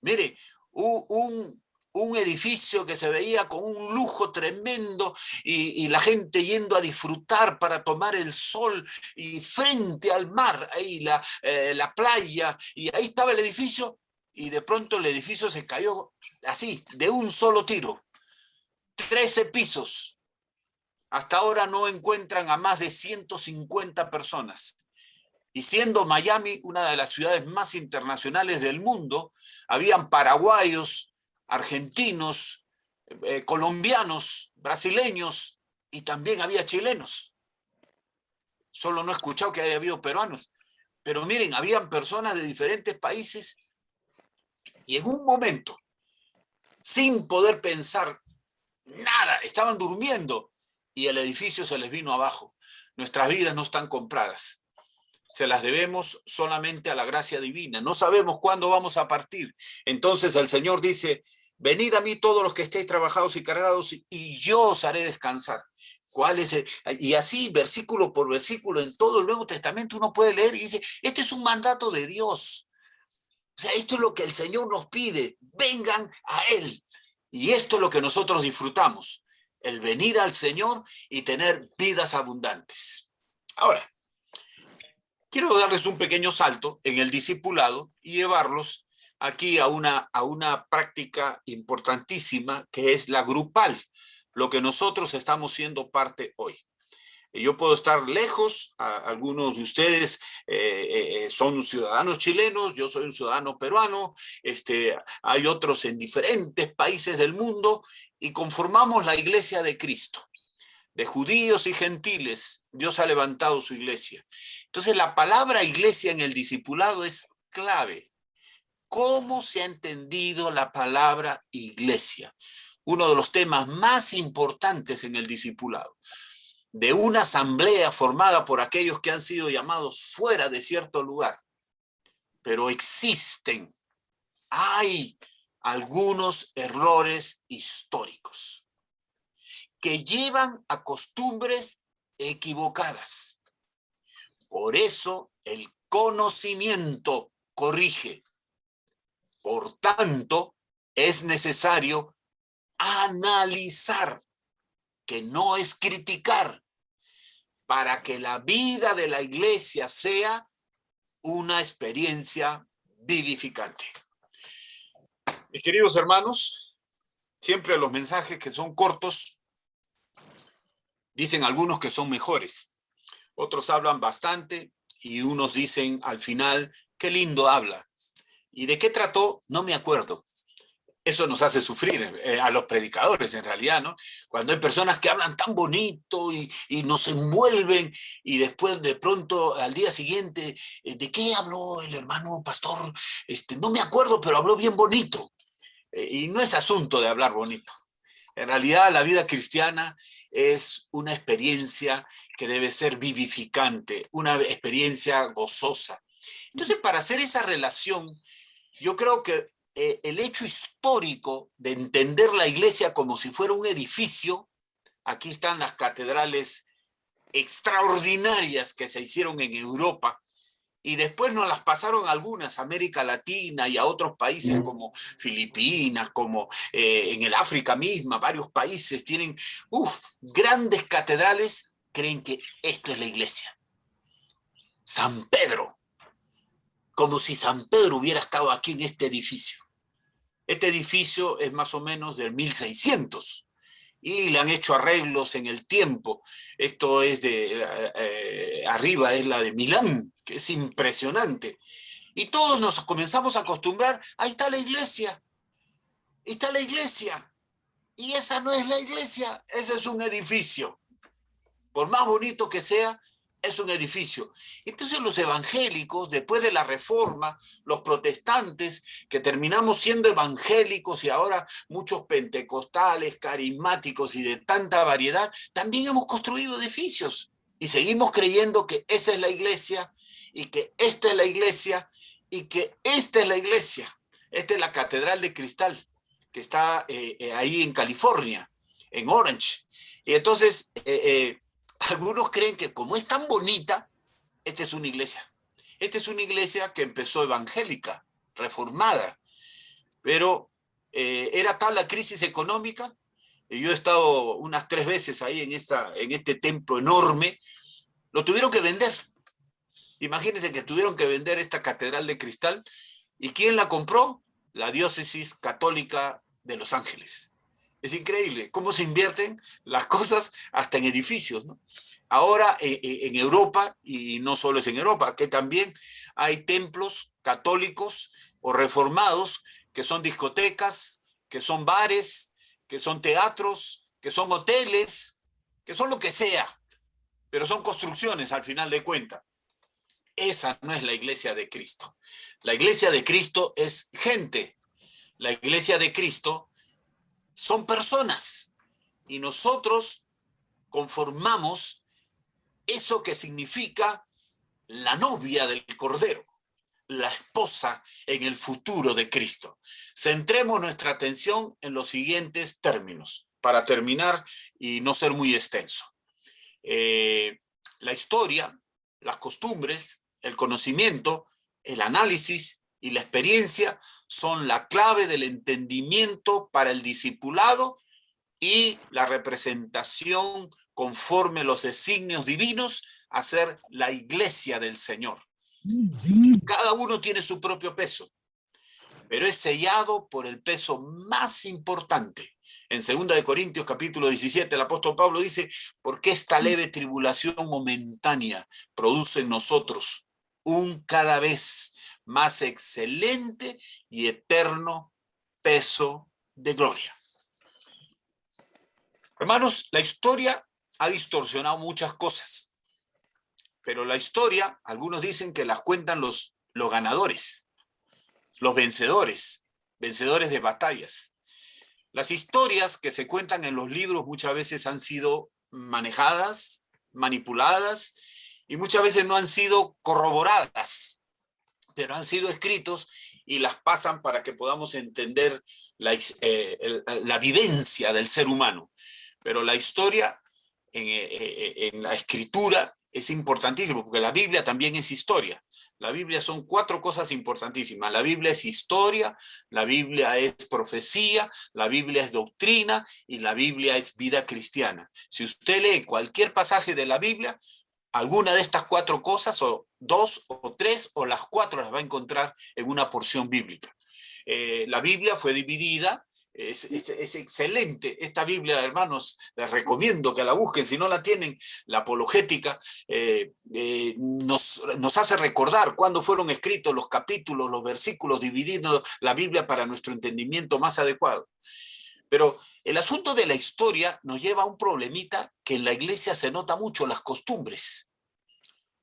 Speaker 7: Mire, un edificio que se veía con un lujo tremendo y la gente yendo a disfrutar para tomar el sol y frente al mar, ahí la playa, y ahí estaba el edificio y de pronto el edificio se cayó así, de un solo tiro. 13 pisos. Hasta ahora no encuentran a más de 150 personas. Y siendo Miami una de las ciudades más internacionales del mundo, habían paraguayos, argentinos, colombianos, brasileños y también había chilenos. Solo no he escuchado que haya habido peruanos. Pero miren, habían personas de diferentes países y en un momento, sin poder pensar nada, estaban durmiendo y el edificio se les vino abajo. Nuestras vidas no están compradas. Se las debemos solamente a la gracia divina. No sabemos cuándo vamos a partir. Entonces el Señor dice, venid a mí todos los que estéis trabajados y cargados y yo os haré descansar. ¿Cuál es y así, versículo por versículo, en todo el Nuevo Testamento uno puede leer y dice, este es un mandato de Dios. O sea, esto es lo que el Señor nos pide. Vengan a Él. Y esto es lo que nosotros disfrutamos. El venir al Señor y tener vidas abundantes. Ahora, quiero darles un pequeño salto en el discipulado y llevarlos aquí a una práctica importantísima que es la grupal, lo que nosotros estamos siendo parte hoy. Yo puedo estar lejos, algunos de ustedes son ciudadanos chilenos, yo soy un ciudadano peruano, hay otros en diferentes países del mundo y conformamos la Iglesia de Cristo. De judíos y gentiles, Dios ha levantado su iglesia. Entonces la palabra iglesia en el discipulado es clave. ¿Cómo se ha entendido la palabra iglesia? Uno de los temas más importantes en el discipulado. De una asamblea formada por aquellos que han sido llamados fuera de cierto lugar. Pero hay algunos errores históricos que llevan a costumbres equivocadas. Por eso el conocimiento corrige. Por tanto, es necesario analizar, que no es criticar, para que la vida de la iglesia sea una experiencia vivificante. Mis queridos hermanos, siempre los mensajes que son cortos, dicen algunos que son mejores, otros hablan bastante y unos dicen al final, qué lindo habla. ¿Y de qué trató? No me acuerdo. Eso nos hace sufrir a los predicadores en realidad, ¿no? Cuando hay personas que hablan tan bonito y nos envuelven y después de pronto al día siguiente, ¿de qué habló el hermano pastor? No me acuerdo, pero habló bien bonito. Y no es asunto de hablar bonito. En realidad la vida cristiana es una experiencia que debe ser vivificante, una experiencia gozosa. Entonces, para hacer esa relación, yo creo que el hecho histórico de entender la iglesia como si fuera un edificio aquí están las catedrales extraordinarias que se hicieron en Europa, y después nos las pasaron algunas a América Latina y a otros países como Filipinas, como en el África misma, varios países tienen grandes catedrales, creen que esto es la iglesia. San Pedro, como si San Pedro hubiera estado aquí en este edificio. Este edificio es más o menos del 1600 y le han hecho arreglos en el tiempo. Esto es arriba es la de Milán, que es impresionante. Y todos nos comenzamos a acostumbrar, ahí está la iglesia, ahí está la iglesia. Y esa no es la iglesia, eso es un edificio. Por más bonito que sea, es un edificio. Entonces los evangélicos, después de la Reforma, los protestantes, que terminamos siendo evangélicos y ahora muchos pentecostales, carismáticos y de tanta variedad, también hemos construido edificios y seguimos creyendo que esa es la iglesia y que esta es la iglesia y que esta es la iglesia. Esta es la Catedral de Cristal que está ahí en California, en Orange. Y entonces algunos creen que como es tan bonita, esta es una iglesia. Esta es una iglesia que empezó evangélica, reformada, pero era tal la crisis económica. Yo he estado unas 3 veces ahí en este templo enorme. Lo tuvieron que vender. Imagínense que tuvieron que vender esta Catedral de Cristal. ¿Y quién la compró? La Diócesis Católica de Los Ángeles. Es increíble cómo se invierten las cosas hasta en edificios, ¿no? Ahora en Europa, y no solo es en Europa, que también hay templos católicos o reformados que son discotecas, que son bares, que son teatros, que son hoteles, que son lo que sea, pero son construcciones al final de cuentas. Esa no es la iglesia de Cristo. La iglesia de Cristo es gente. La iglesia de Cristo son personas. Y nosotros conformamos eso que significa la novia del Cordero, la esposa en el futuro de Cristo. Centremos nuestra atención en los siguientes términos, para terminar y no ser muy extenso. La historia, las costumbres, el conocimiento, el análisis y la experiencia son la clave del entendimiento para el discipulado y la representación conforme los designios divinos a ser la iglesia del Señor. Cada uno tiene su propio peso, pero es sellado por el peso más importante. En 2 Corintios capítulo 17, el apóstol Pablo dice, porque esta leve tribulación momentánea produce en nosotros un cada vez más excelente y eterno peso de gloria. Hermanos, la historia ha distorsionado muchas cosas, pero la historia, algunos dicen que las cuentan los ganadores, los vencedores de batallas. Las historias que se cuentan en los libros muchas veces han sido manejadas, manipuladas y muchas veces no han sido corroboradas, pero han sido escritos y las pasan para que podamos entender la vivencia del ser humano. Pero la historia en la escritura es importantísimo, porque la Biblia también es historia. La Biblia son 4 cosas importantísimas. La Biblia es historia, la Biblia es profecía, la Biblia es doctrina y la Biblia es vida cristiana. Si usted lee cualquier pasaje de la Biblia, alguna de estas 4 cosas, o 2 o 3 o las 4 las va a encontrar en una porción bíblica. La Biblia fue dividida. Es excelente esta Biblia, hermanos, les recomiendo que la busquen, si no la tienen, la apologética, nos hace recordar cuándo fueron escritos los capítulos, los versículos, dividiendo la Biblia para nuestro entendimiento más adecuado. Pero el asunto de la historia nos lleva a un problemita que en la iglesia se nota mucho, las costumbres.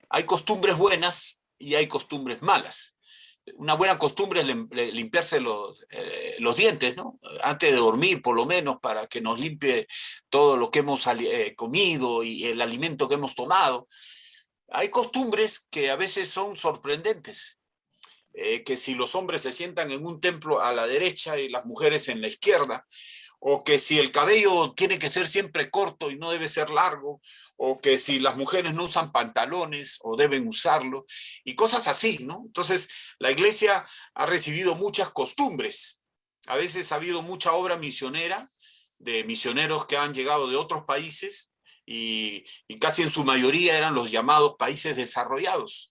Speaker 7: Hay costumbres buenas y hay costumbres malas. Una buena costumbre es limpiarse los dientes, ¿no? Antes de dormir, por lo menos, para que nos limpie todo lo que hemos comido y el alimento que hemos tomado. Hay costumbres que a veces son sorprendentes, que si los hombres se sientan en un templo a la derecha y las mujeres en la izquierda, o que si el cabello tiene que ser siempre corto y no debe ser largo, o que si las mujeres no usan pantalones o deben usarlo, y cosas así, ¿no? Entonces, la iglesia ha recibido muchas costumbres. A veces ha habido mucha obra misionera de misioneros que han llegado de otros países y casi en su mayoría eran los llamados países desarrollados.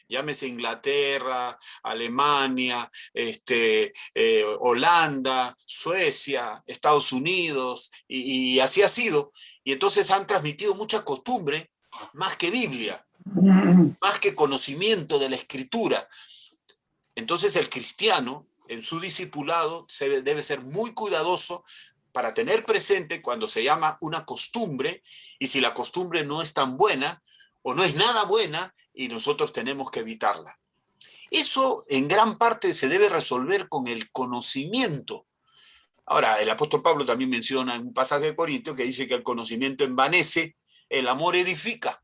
Speaker 7: Llámese Inglaterra, Alemania, Holanda, Suecia, Estados Unidos, y así ha sido. Y entonces han transmitido mucha costumbre, más que Biblia, más que conocimiento de la Escritura. Entonces el cristiano, en su discipulado, debe ser muy cuidadoso para tener presente cuando se llama una costumbre, y si la costumbre no es tan buena, o no es nada buena, y nosotros tenemos que evitarla. Eso en gran parte se debe resolver con el conocimiento. Ahora, el apóstol Pablo también menciona en un pasaje de Corintios que dice que el conocimiento envanece, el amor edifica.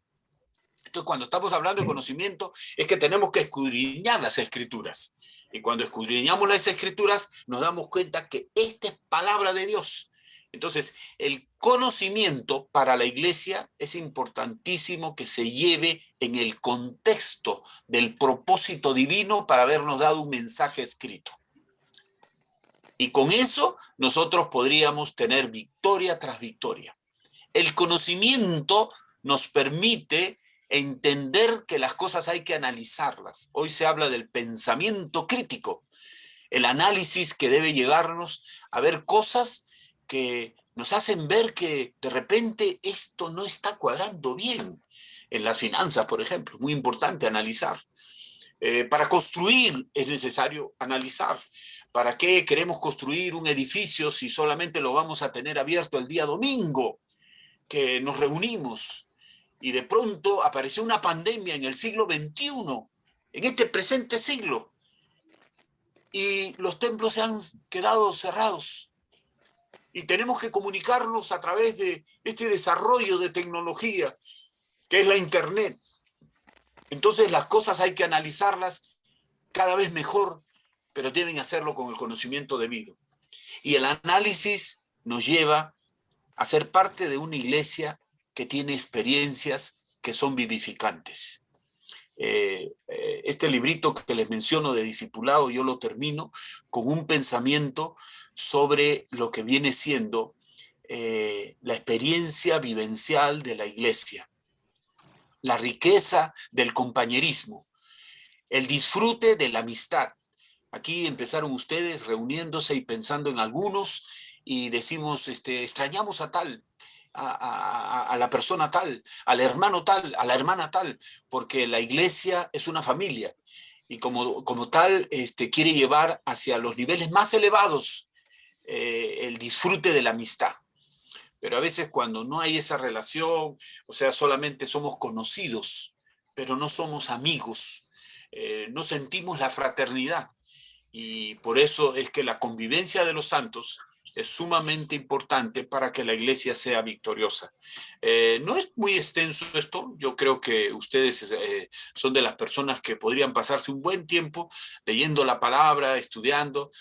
Speaker 7: Entonces, cuando estamos hablando de conocimiento, es que tenemos que escudriñar las Escrituras. Y cuando escudriñamos las Escrituras, nos damos cuenta que esta es palabra de Dios. Entonces, el conocimiento para la iglesia es importantísimo que se lleve en el contexto del propósito divino para habernos dado un mensaje escrito. Y con eso nosotros podríamos tener victoria tras victoria. El conocimiento nos permite entender que las cosas hay que analizarlas. Hoy se habla del pensamiento crítico, el análisis que debe llevarnos a ver cosas que nos hacen ver que de repente esto no está cuadrando bien. En las finanzas, por ejemplo, es muy importante analizar. Para construir es necesario analizar. ¿Para qué queremos construir un edificio si solamente lo vamos a tener abierto el día domingo, que nos reunimos? Y de pronto apareció una pandemia en el siglo XXI, en este presente siglo, y los templos se han quedado cerrados. Y tenemos que comunicarnos a través de este desarrollo de tecnología, que es la Internet. Entonces las cosas hay que analizarlas cada vez mejor, pero deben hacerlo con el conocimiento debido. Y el análisis nos lleva a ser parte de una iglesia que tiene experiencias que son vivificantes. Este librito que les menciono de discipulado, yo lo termino con un pensamiento sobre lo que viene siendo la experiencia vivencial de la iglesia, la riqueza del compañerismo, el disfrute de la amistad. Aquí empezaron ustedes reuniéndose y pensando en algunos y decimos, extrañamos a tal, a la persona tal, al hermano tal, a la hermana tal, porque la iglesia es una familia y como tal quiere llevar hacia los niveles más elevados el disfrute de la amistad. Pero a veces cuando no hay esa relación, o sea, solamente somos conocidos, pero no somos amigos, no sentimos la fraternidad. Y por eso es que la convivencia de los santos es sumamente importante para que la iglesia sea victoriosa. No es muy extenso esto, yo creo que ustedes son de las personas que podrían pasarse un buen tiempo leyendo la palabra, estudiando.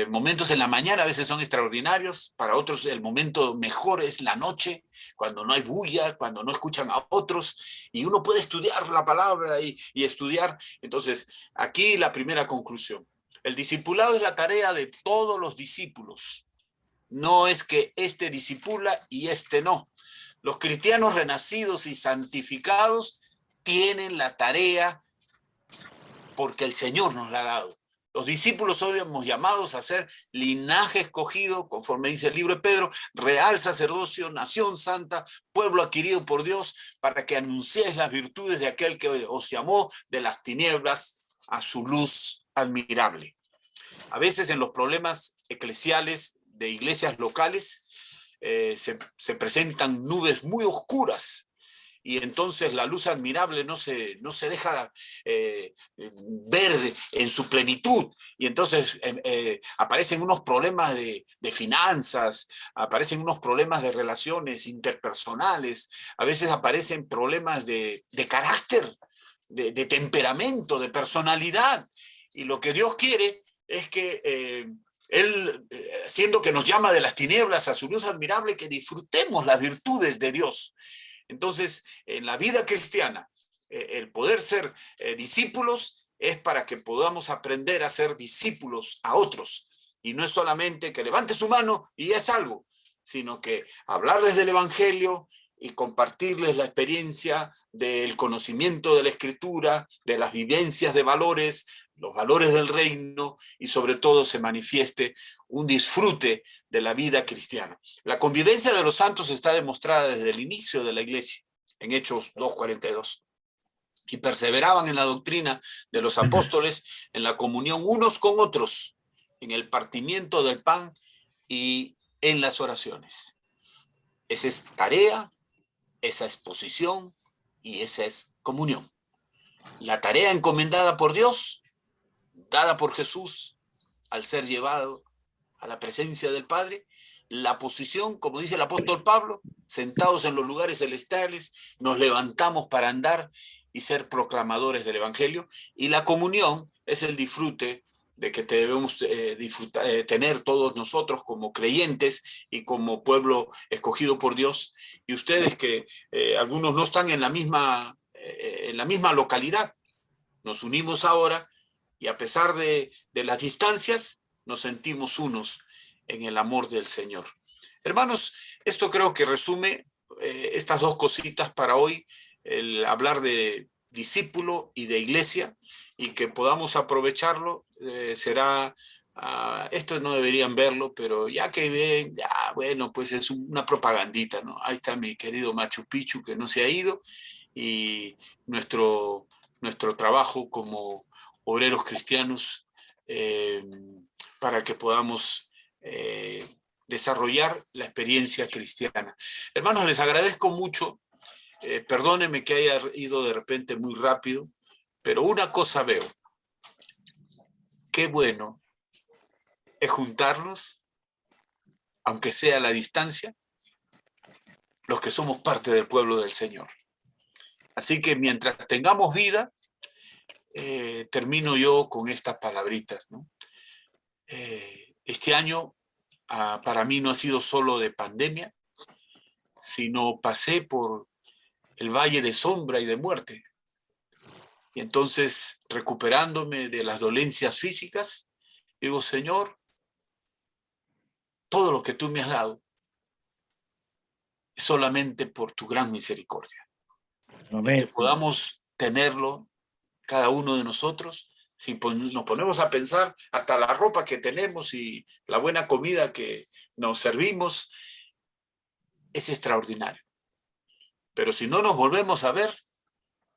Speaker 7: Momentos en la mañana a veces son extraordinarios, para otros el momento mejor es la noche, cuando no hay bulla, cuando no escuchan a otros, y uno puede estudiar la palabra y estudiar. Entonces, aquí la primera conclusión. El discipulado es la tarea de todos los discípulos. No es que este discipula y este no. Los cristianos renacidos y santificados tienen la tarea porque el Señor nos la ha dado. Los discípulos somos llamados a ser linaje escogido, conforme dice el libro de Pedro, real sacerdocio, nación santa, pueblo adquirido por Dios, para que anunciéis las virtudes de aquel que os llamó de las tinieblas a su luz admirable. A veces en los problemas eclesiales de iglesias locales se presentan nubes muy oscuras y entonces la luz admirable no se deja ver en su plenitud y entonces aparecen unos problemas de finanzas, aparecen unos problemas de relaciones interpersonales, a veces aparecen problemas de carácter, de temperamento, de personalidad, y lo que Dios quiere es que Él, siendo que nos llama de las tinieblas a su luz admirable, que disfrutemos las virtudes de Dios. Entonces, en la vida cristiana, el poder ser discípulos es para que podamos aprender a ser discípulos a otros. Y no es solamente que levante su mano y es algo, sino que hablarles del Evangelio y compartirles la experiencia del conocimiento de la Escritura, de las vivencias de valores, los valores del reino, y sobre todo se manifieste un disfrute de la vida cristiana. La convivencia de los santos está demostrada desde el inicio de la iglesia, en Hechos 2:42. Y perseveraban en la doctrina de los apóstoles, en la comunión unos con otros, en el partimiento del pan y en las oraciones. Esa es tarea, esa es posición y esa es comunión. La tarea encomendada por Dios, dada por Jesús al ser llevado a la presencia del Padre. La posición, como dice el apóstol Pablo, sentados en los lugares celestiales, nos levantamos para andar y ser proclamadores del Evangelio. Y la comunión es el disfrute de que debemos tener todos nosotros como creyentes y como pueblo escogido por Dios. Y ustedes que algunos no están en la misma localidad, nos unimos ahora y a pesar de las distancias, nos sentimos unos en el amor del Señor. Hermanos, esto creo que resume estas dos cositas para hoy, el hablar de discípulo y de iglesia, y que podamos aprovecharlo. Será, esto no deberían verlo, pero ya que ven, ya bueno, pues es una propagandita, ¿no? Ahí está mi querido Machu Picchu que no se ha ido, y nuestro trabajo como obreros cristianos para que podamos desarrollar la experiencia cristiana. Hermanos, les agradezco mucho. Perdónenme que haya ido de repente muy rápido, pero una cosa veo. Qué bueno es juntarnos, aunque sea a la distancia, los que somos parte del pueblo del Señor. Así que mientras tengamos vida, termino yo con estas palabritas, ¿no? Este año para mí no ha sido solo de pandemia, sino pasé por el valle de sombra y de muerte. Y entonces, recuperándome de las dolencias físicas, digo, Señor, todo lo que tú me has dado es solamente por tu gran misericordia.
Speaker 8: Amén.
Speaker 7: Que podamos tenerlo cada uno de nosotros. Si nos ponemos a pensar, hasta la ropa que tenemos y la buena comida que nos servimos es extraordinario. Pero si no nos volvemos a ver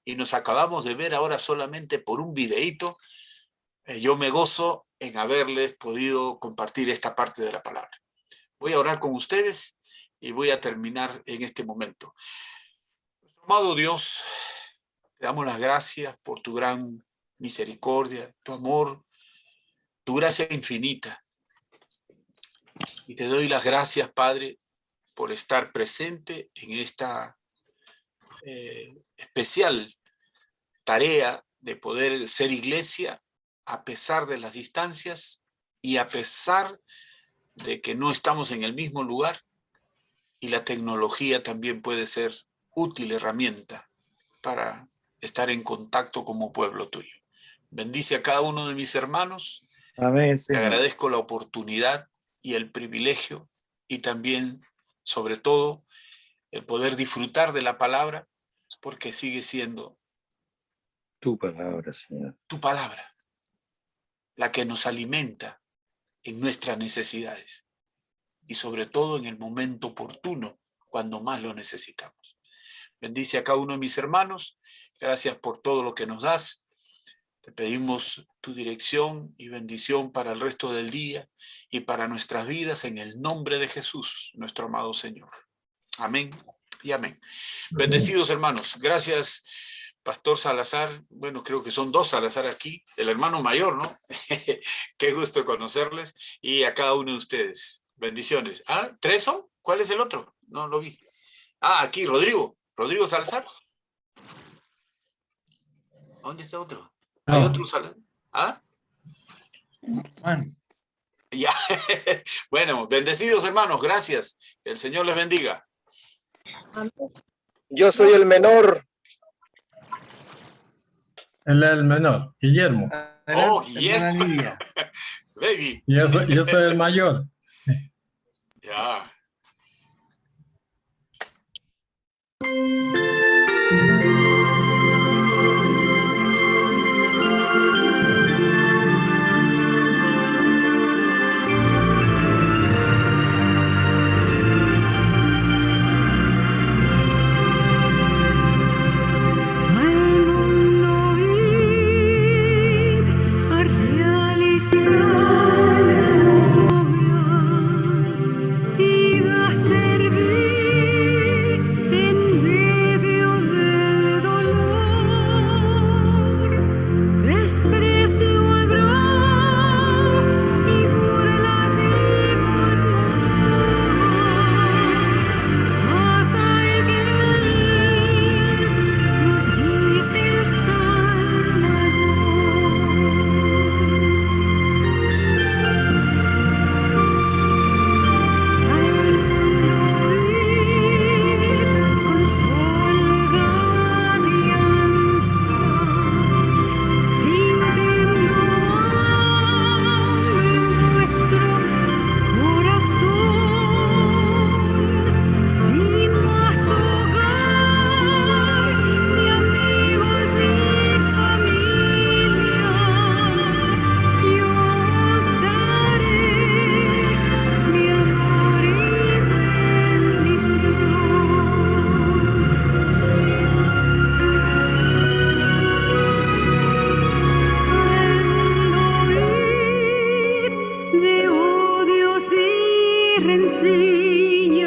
Speaker 7: y nos acabamos de ver ahora solamente por un videíto, yo me gozo en haberles podido compartir esta parte de la palabra. Voy a orar con ustedes y voy a terminar en este momento. Nuestro amado Dios, te damos las gracias por tu gran misericordia, tu amor, tu gracia infinita. Y te doy las gracias, Padre, por estar presente en esta especial tarea de poder ser iglesia a pesar de las distancias y a pesar de que no estamos en el mismo lugar, y la tecnología también puede ser útil herramienta para estar en contacto como pueblo tuyo. Bendice a cada uno de mis hermanos.
Speaker 8: Amén,
Speaker 7: Te
Speaker 8: Señor.
Speaker 7: agradezco la oportunidad y el privilegio, y también, sobre todo, el poder disfrutar de la palabra, porque sigue siendo
Speaker 8: Tu palabra, Señor.
Speaker 7: tu palabra la que nos alimenta en nuestras necesidades y sobre todo en el momento oportuno, cuando más lo necesitamos. Bendice a cada uno de mis hermanos. Gracias por todo lo que nos das. Te pedimos tu dirección y bendición para el resto del día y para nuestras vidas, en el nombre de Jesús, nuestro amado Señor. Amén y amén. Bendecidos hermanos. Gracias, Pastor Salazar. Bueno, creo que son dos Salazar aquí. El hermano mayor, ¿no? Qué gusto conocerles. Y a cada uno de ustedes. Bendiciones. ¿Ah, tres son? ¿Cuál es el otro? No lo vi. Ah, aquí, Rodrigo. Rodrigo Salazar. ¿Dónde está otro? ¿Hay otro Salazar? ¿Ah?
Speaker 1: Juan.
Speaker 7: Ya. Ya. Bueno, bendecidos hermanos, gracias. El Señor les bendiga.
Speaker 8: Yo soy el menor.
Speaker 9: Él es el menor, Guillermo.
Speaker 1: Adelante,
Speaker 7: Oh, Guillermo.
Speaker 1: hermana Lidia.
Speaker 7: Baby.
Speaker 9: Y yo soy el mayor.
Speaker 7: Ya.
Speaker 10: Al mundo id a realizar la obra, id a servir en medio del dolor. Desprecio habrá y burlas y congojas, mas hay que ir, nos dice el Salvador. Al mundo ir con soledad y ansias, sintiendo hambre en nuestro corazón, sin más hogar, ni amigos ni familia, yo os daré mi amor y bendición. Al mundo id de odios y rencillas,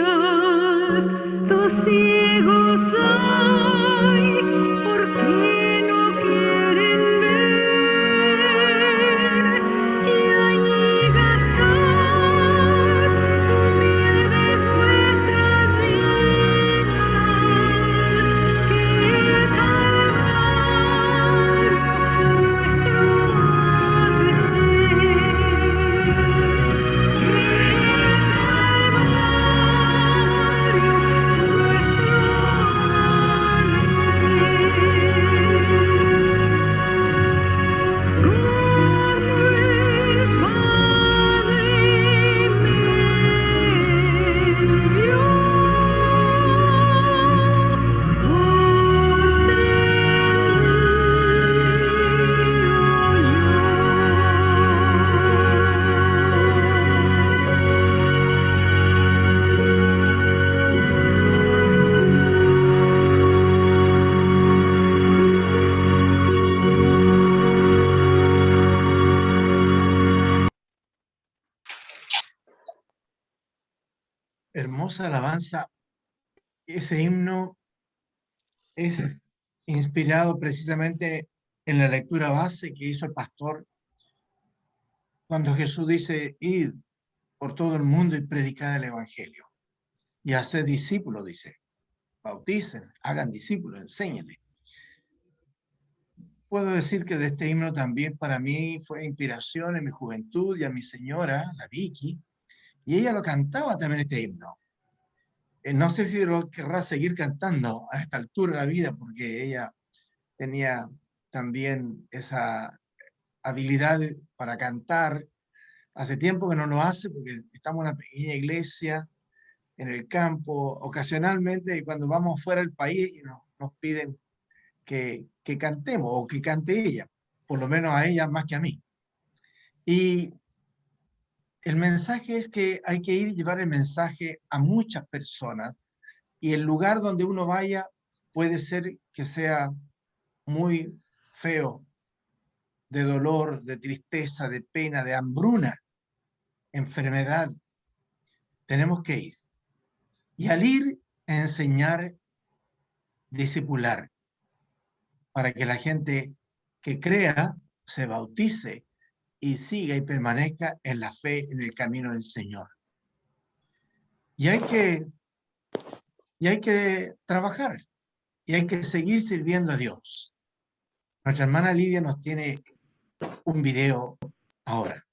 Speaker 10: dos ciegos hay porque no quieren ver, y allí gastad humildes vuestras vidas, que el Calvario nuestro ha de ser, que el Calvario nuestro ha de ser. Como el Padre me envió, os
Speaker 1: Hermosa alabanza. Ese himno es inspirado precisamente en la lectura base que hizo el pastor cuando Jesús dice, id por todo el mundo y predicad el evangelio. Y haced discípulos, dice. Bauticen, hagan discípulos, enséñenle. Puedo decir que de este himno también para mí fue inspiración en mi juventud y a mi señora, la Vicky, y ella lo cantaba también este himno. No sé si lo querrá seguir cantando a esta altura de la vida, porque ella tenía también esa habilidad para cantar. Hace tiempo que no lo hace, porque estamos en una pequeña iglesia, en el campo, ocasionalmente, y cuando vamos fuera del país, nos piden que cantemos, o que cante ella, por lo menos a ella más que a mí. Y el mensaje es que hay que ir y llevar el mensaje a muchas personas, y el lugar donde uno vaya puede ser que sea muy feo, de dolor, de tristeza, de pena, de hambruna, enfermedad. Tenemos que ir. Y al ir a enseñar, discipular, para que la gente que crea se bautice y siga y permanezca en la fe, en el camino del Señor. Y hay que trabajar, y hay que seguir sirviendo a Dios. Nuestra hermana Lidia nos tiene un video ahora.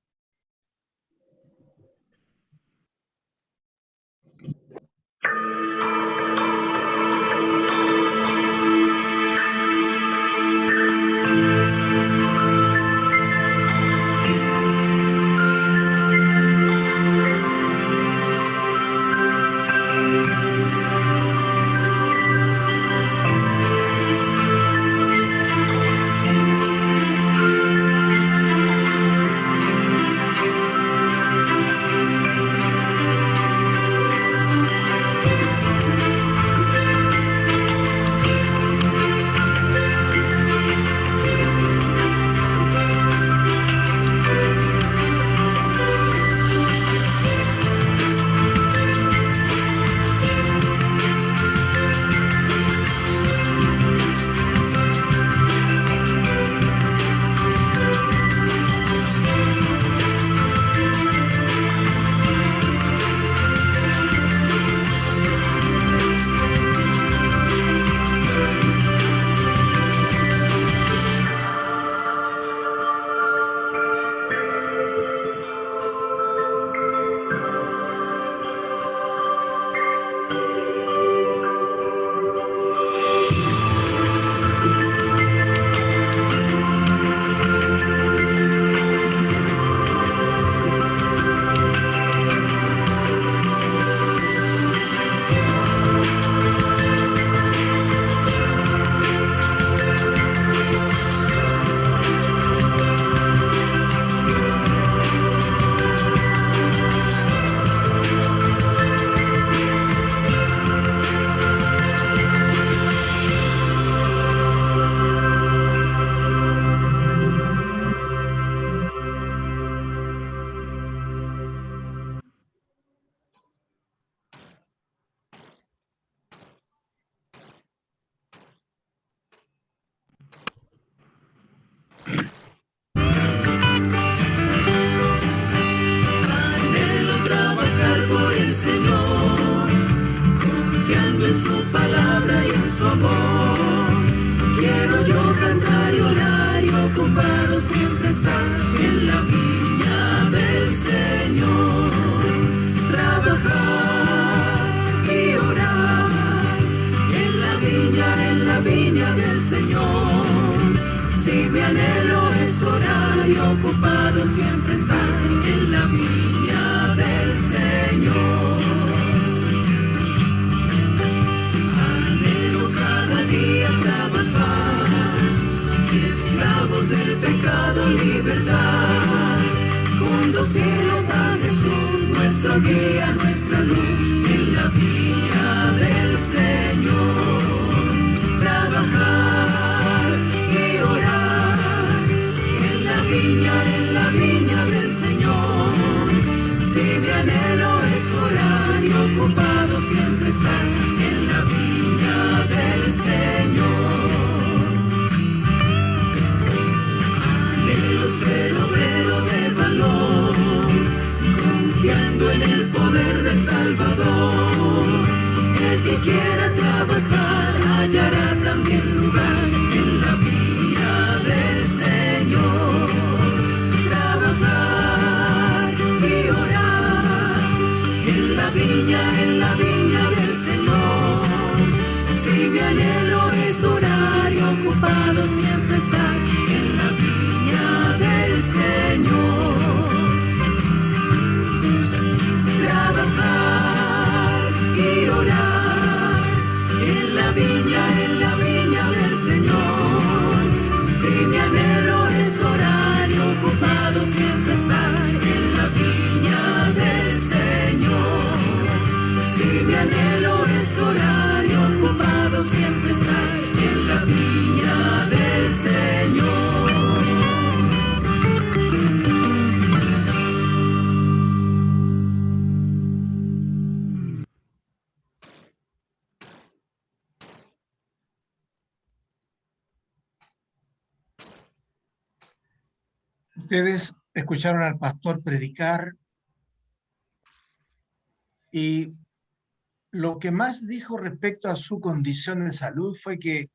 Speaker 1: Ustedes escucharon al pastor predicar y lo que más dijo respecto a su condición de salud fue que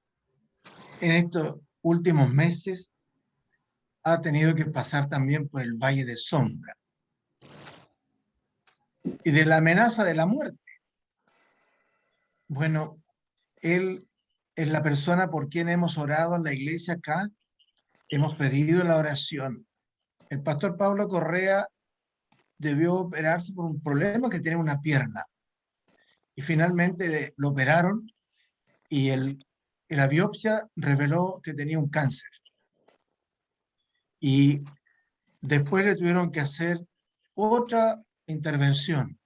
Speaker 1: en estos últimos meses ha tenido que pasar también por el valle de sombra y de la amenaza de la muerte. Bueno, él es la persona por quien hemos orado en la iglesia acá. Hemos pedido la oración. El pastor Pablo Correa debió operarse por un problema que tiene una pierna. Y finalmente lo operaron y la biopsia reveló que tenía un cáncer. Y después le tuvieron que hacer otra intervención.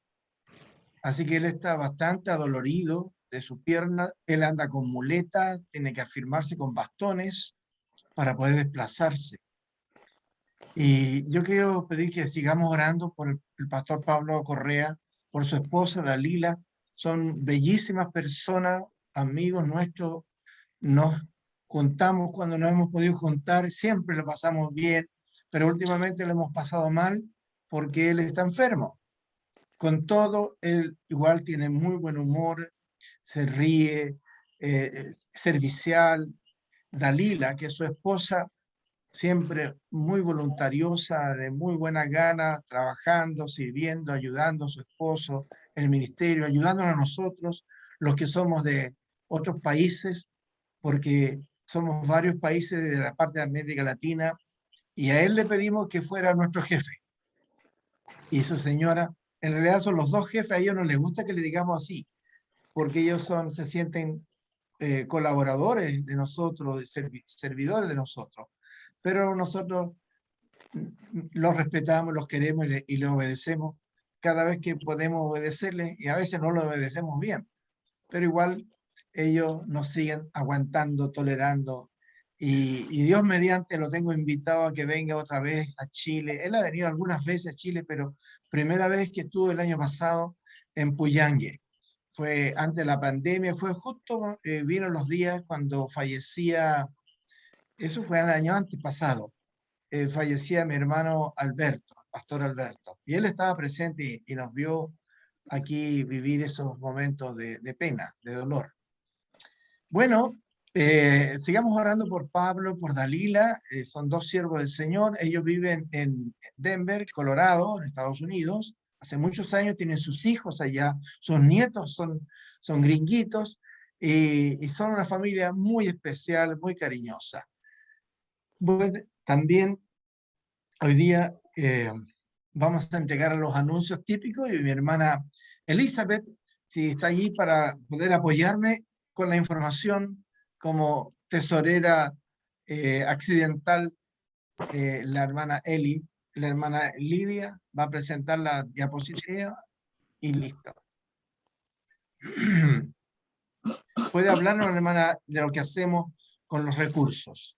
Speaker 1: Así que él está bastante adolorido de su pierna. Él anda con muletas, tiene que afirmarse con bastones para poder desplazarse. Y yo quiero pedir que sigamos orando por el pastor Pablo Correa, por su esposa Dalila. Son bellísimas personas, amigos nuestros. Nos juntamos cuando nos hemos podido juntar, siempre lo pasamos bien, pero últimamente lo hemos pasado mal porque él está enfermo. Con todo, él igual tiene muy buen humor, se ríe, servicial. Dalila, que es su esposa, siempre muy voluntariosa, de muy buena gana, trabajando, sirviendo, ayudando a su esposo, el ministerio, ayudándonos a nosotros, los que somos de otros países, porque somos varios países de la parte de América Latina, y a él le pedimos que fuera nuestro jefe. Y su señora, en realidad son los dos jefes, a ellos no les gusta que le digamos así, porque ellos se sienten colaboradores de nosotros, servidores de nosotros, pero nosotros los respetamos, los queremos y les obedecemos cada vez que podemos obedecerles, y a veces no lo obedecemos bien, pero igual ellos nos siguen aguantando, tolerando, y Dios mediante lo tengo invitado a que venga otra vez a Chile. Él ha venido algunas veces a Chile, pero primera vez que estuvo el año pasado en Puyangue. Fue antes de la pandemia, fue justo, vino los días cuando fallecía, eso fue el año antes pasado, fallecía mi hermano Alberto, pastor Alberto, y él estaba presente y nos vio aquí vivir esos momentos de pena, de dolor. Bueno, sigamos orando por Pablo, por Dalila, son dos siervos del Señor. Ellos viven en Denver, Colorado, en Estados Unidos. Hace muchos años tienen sus hijos allá, sus nietos son gringuitos, y son una familia muy especial, muy cariñosa. Bueno, también hoy día vamos a entregar a los anuncios típicos, y mi hermana Elizabeth, si está allí para poder apoyarme con la información como tesorera accidental, la hermana Eli, la hermana Livia va a presentar la diapositiva y listo. Puede hablarnos, hermana, de lo que hacemos con los recursos.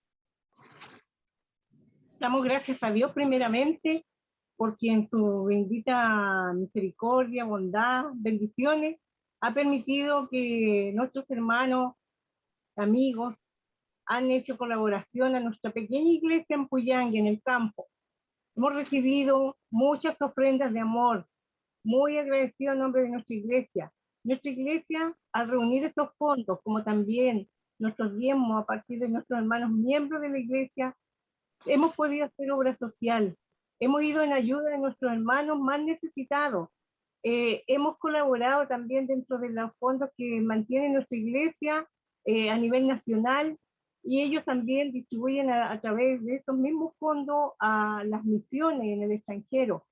Speaker 6: Damos gracias a Dios primeramente, porque en su bendita misericordia, bondad, bendiciones, ha permitido que nuestros hermanos, amigos, han hecho colaboración a nuestra pequeña iglesia en Puyangue, en el campo. Hemos recibido muchas ofrendas de amor, muy agradecido en nombre de nuestra iglesia. Nuestra iglesia, al reunir estos fondos, como también nuestros diezmos a partir de nuestros hermanos miembros de la iglesia, hemos podido hacer obra social. Hemos ido en ayuda de nuestros hermanos más necesitados. Hemos colaborado también dentro de los fondos que mantiene nuestra iglesia a nivel nacional, y ellos también distribuyen a través de estos mismos fondos a las misiones en el extranjero.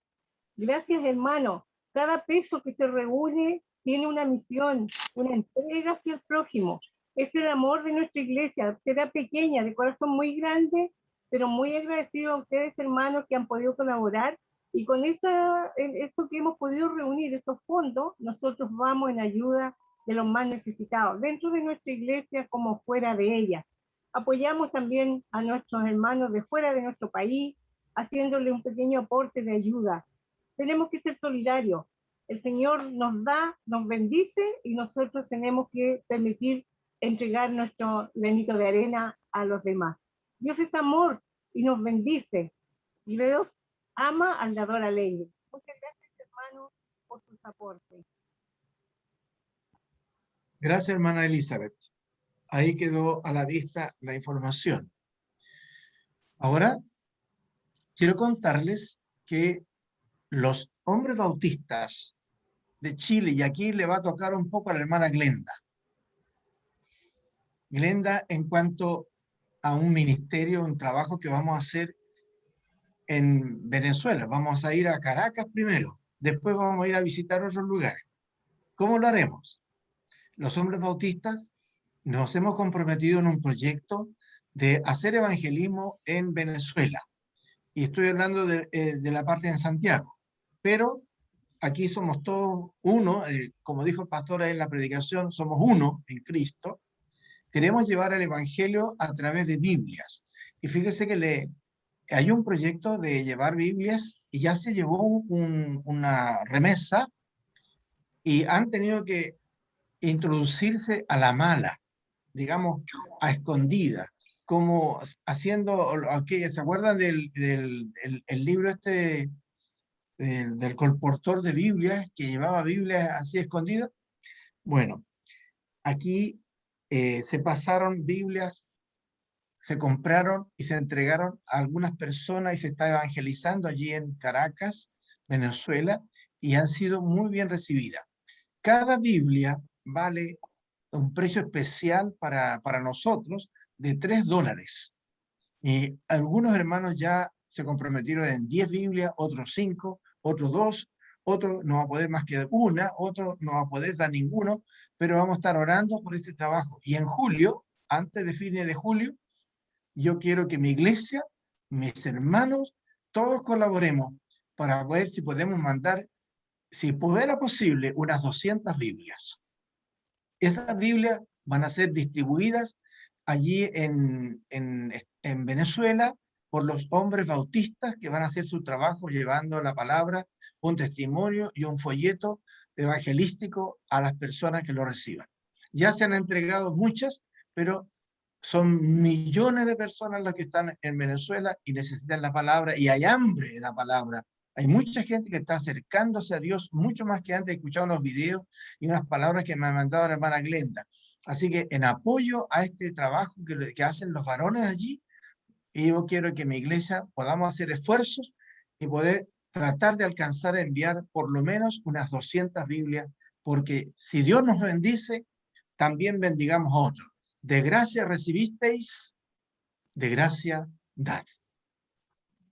Speaker 6: Gracias, hermanos. Cada peso que se reúne tiene una misión, una entrega hacia el prójimo. Es el amor de nuestra iglesia. Será pequeña, de corazón muy grande, pero muy agradecido a ustedes, hermanos, que han podido colaborar. Y con esto que hemos podido reunir, estos fondos, nosotros vamos en ayuda de los más necesitados, dentro de nuestra iglesia como fuera de ella. Apoyamos también a nuestros hermanos de fuera de nuestro país, haciéndole un pequeño aporte de ayuda. Tenemos que ser solidarios. El Señor nos da, nos bendice, y nosotros tenemos que permitir entregar nuestro granito de arena a los demás. Dios es amor y nos bendice. Y Dios ama al dador alegre. Muchas gracias, hermanos, por sus aportes.
Speaker 1: Gracias, hermana Elizabeth. Ahí quedó a la vista la información. Ahora, quiero contarles que los hombres bautistas de Chile, y aquí le va a tocar un poco a la hermana Glenda. Glenda, en cuanto a un ministerio, un trabajo que vamos a hacer en Venezuela. Vamos a ir a Caracas primero, después vamos a ir a visitar otros lugares. ¿Cómo lo haremos? Los hombres bautistas nos hemos comprometido en un proyecto de hacer evangelismo en Venezuela. Y estoy hablando de la parte en Santiago. Pero aquí somos todos uno, como dijo el pastor en la predicación, somos uno en Cristo. Queremos llevar el evangelio a través de Biblias. Y fíjese que hay un proyecto de llevar Biblias y ya se llevó una remesa y han tenido que introducirse a la mala, digamos, a escondida, como haciendo, ¿se acuerdan del el libro este del colportor de Biblias, que llevaba Biblias así escondidas? Bueno, aquí se pasaron Biblias, se compraron y se entregaron a algunas personas y se está evangelizando allí en Caracas, Venezuela, y han sido muy bien recibidas. Cada Biblia vale un precio especial para nosotros de $3. Y algunos hermanos ya se comprometieron en 10 Biblias, otros 5, otros 2, otro no va a poder más que una, otro no va a poder dar ninguno, pero vamos a estar orando por este trabajo. Y en julio, antes de fines de julio, yo quiero que mi iglesia, mis hermanos, todos colaboremos para ver si podemos mandar, si fuera posible, unas 200 Biblias. Esas Biblias van a ser distribuidas allí en Venezuela por los hombres bautistas que van a hacer su trabajo llevando la palabra, un testimonio y un folleto evangelístico a las personas que lo reciban. Ya se han entregado muchas, pero son millones de personas las que están en Venezuela y necesitan la palabra y hay hambre de la palabra. Hay mucha gente que está acercándose a Dios mucho más que antes. He escuchado unos videos y unas palabras que me ha mandado la hermana Glenda. Así que en apoyo a este trabajo que hacen los varones allí, yo quiero que mi iglesia podamos hacer esfuerzos y poder tratar de alcanzar a enviar por lo menos unas 200 Biblias, porque si Dios nos bendice, también bendigamos a otros. De gracia recibisteis, de gracia dad.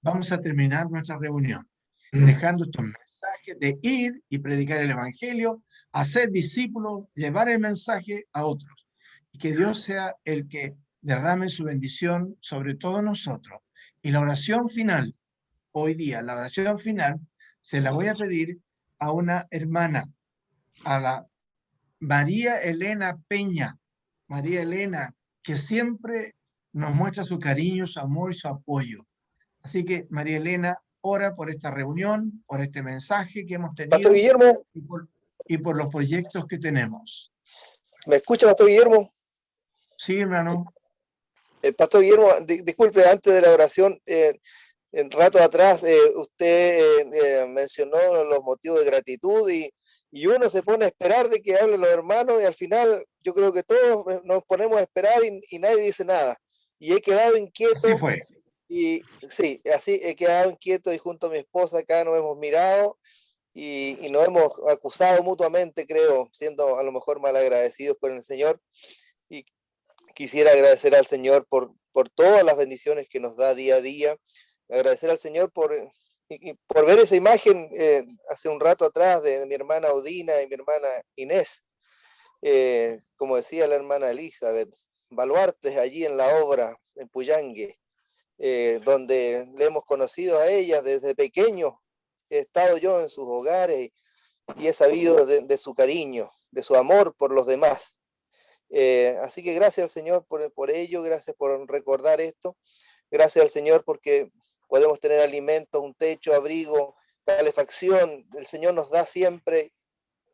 Speaker 1: Vamos a terminar nuestra reunión dejando estos mensajes de ir y predicar el evangelio, hacer discípulos, llevar el mensaje a otros. Y que Dios sea el que derrame su bendición sobre todos nosotros. Y la oración final, hoy día, la oración final, se la voy a pedir a una hermana, a la María Elena Peña. María Elena, que siempre nos muestra su cariño, su amor y su apoyo. Así que, María Elena, ora por esta reunión, por este mensaje que hemos tenido.
Speaker 11: Pastor Guillermo.
Speaker 1: Y por los proyectos que tenemos.
Speaker 11: ¿Me escucha, Pastor Guillermo?
Speaker 1: Sí, hermano.
Speaker 11: Pastor Guillermo, disculpe, antes de la oración, en rato atrás usted mencionó los motivos de gratitud y uno se pone a esperar de que hablen los hermanos y al final yo creo que todos nos ponemos a esperar y nadie dice nada. Y he quedado inquieto.
Speaker 1: Así fue.
Speaker 11: Y sí, así he quedado inquieto y junto a mi esposa acá nos hemos mirado y nos hemos acusado mutuamente, creo, siendo a lo mejor malagradecidos con el Señor. Y quisiera agradecer al Señor por todas las bendiciones que nos da día a día. Agradecer al Señor por ver esa imagen hace un rato atrás de mi hermana Odina y mi hermana Inés. Como decía la hermana Elizabeth, baluartes allí en la obra, en Puyangue. Donde le hemos conocido a ella desde pequeño, he estado yo en sus hogares y he sabido de su cariño, de su amor por los demás. Así que gracias al Señor por ello, gracias por recordar esto, gracias al Señor porque podemos tener alimentos, un techo, abrigo, calefacción, el Señor nos da siempre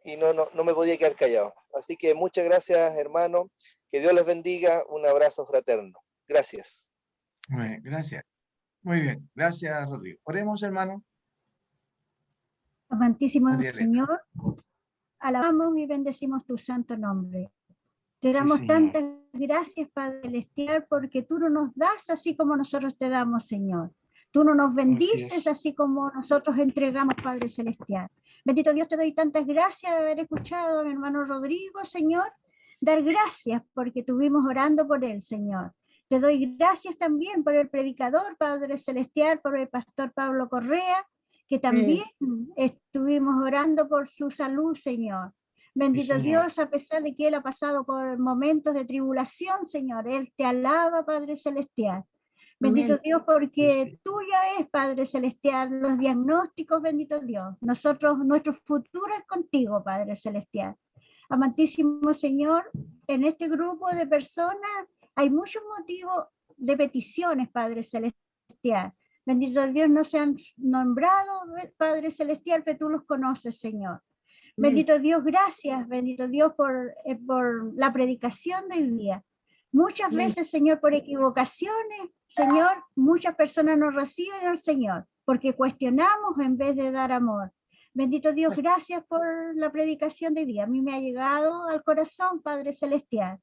Speaker 11: y no me podía quedar callado. Así que muchas gracias, hermano, que Dios les bendiga, un abrazo fraterno. Gracias.
Speaker 1: Muy bien, gracias. Muy bien, gracias, Rodrigo. Oremos, hermano.
Speaker 6: Amantísimo Señor, alabamos y bendecimos tu santo nombre. Te damos tantas gracias, Padre Celestial, porque tú no nos das así como nosotros te damos, Señor. Tú no nos bendices
Speaker 1: es.
Speaker 6: así como nosotros entregamos, Padre Celestial. Bendito Dios, te doy tantas gracias de haber escuchado a mi hermano Rodrigo, Señor. Dar gracias porque estuvimos orando por él, Señor. Te doy gracias también por el predicador, Padre Celestial, por el pastor Pablo Correa, que también estuvimos orando por su salud, Señor. Bendito
Speaker 1: Señor.
Speaker 6: Dios, a pesar de que él ha pasado por momentos de tribulación, Señor, él te alaba, Padre Celestial. Bendito Dios, porque tuya es, Padre Celestial, los diagnósticos, bendito Dios. Nuestro futuro es contigo, Padre Celestial. Amantísimo Señor, en este grupo de personas hay muchos motivos de peticiones, Padre Celestial. Bendito Dios, no se han nombrado, Padre Celestial, pero tú los conoces, Señor. Bendito Dios, gracias, bendito Dios, por la predicación del día. Muchas veces, Señor, por equivocaciones, Señor, muchas personas no reciben al Señor, porque cuestionamos en vez de dar amor. Bendito Dios, gracias por la predicación de día. A mí me ha llegado al corazón, Padre Celestial.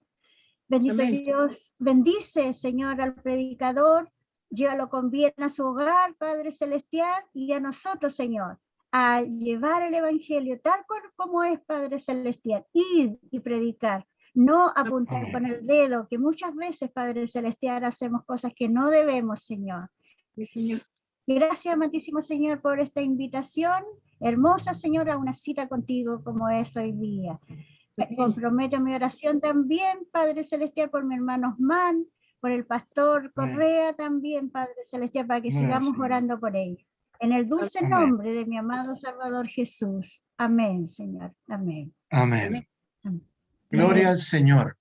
Speaker 6: Bendito Dios, bendice, Señor, al predicador, llévalo con bien a su hogar, Padre Celestial, y a nosotros, Señor, a llevar el Evangelio tal como es, Padre Celestial, ir y predicar, no apuntar con el dedo, que muchas veces, Padre Celestial, hacemos cosas que no debemos, Señor. Gracias, amantísimo Señor, por esta invitación hermosa, Señor, a una cita contigo como es hoy día. Comprometo mi oración también, Padre Celestial, por mi hermano Osman, por el pastor Correa también, Padre Celestial, para que sigamos orando por ellos. En el dulce nombre de mi amado Salvador Jesús. Amén, Señor. Amén.
Speaker 1: Amén. Gloria al Señor.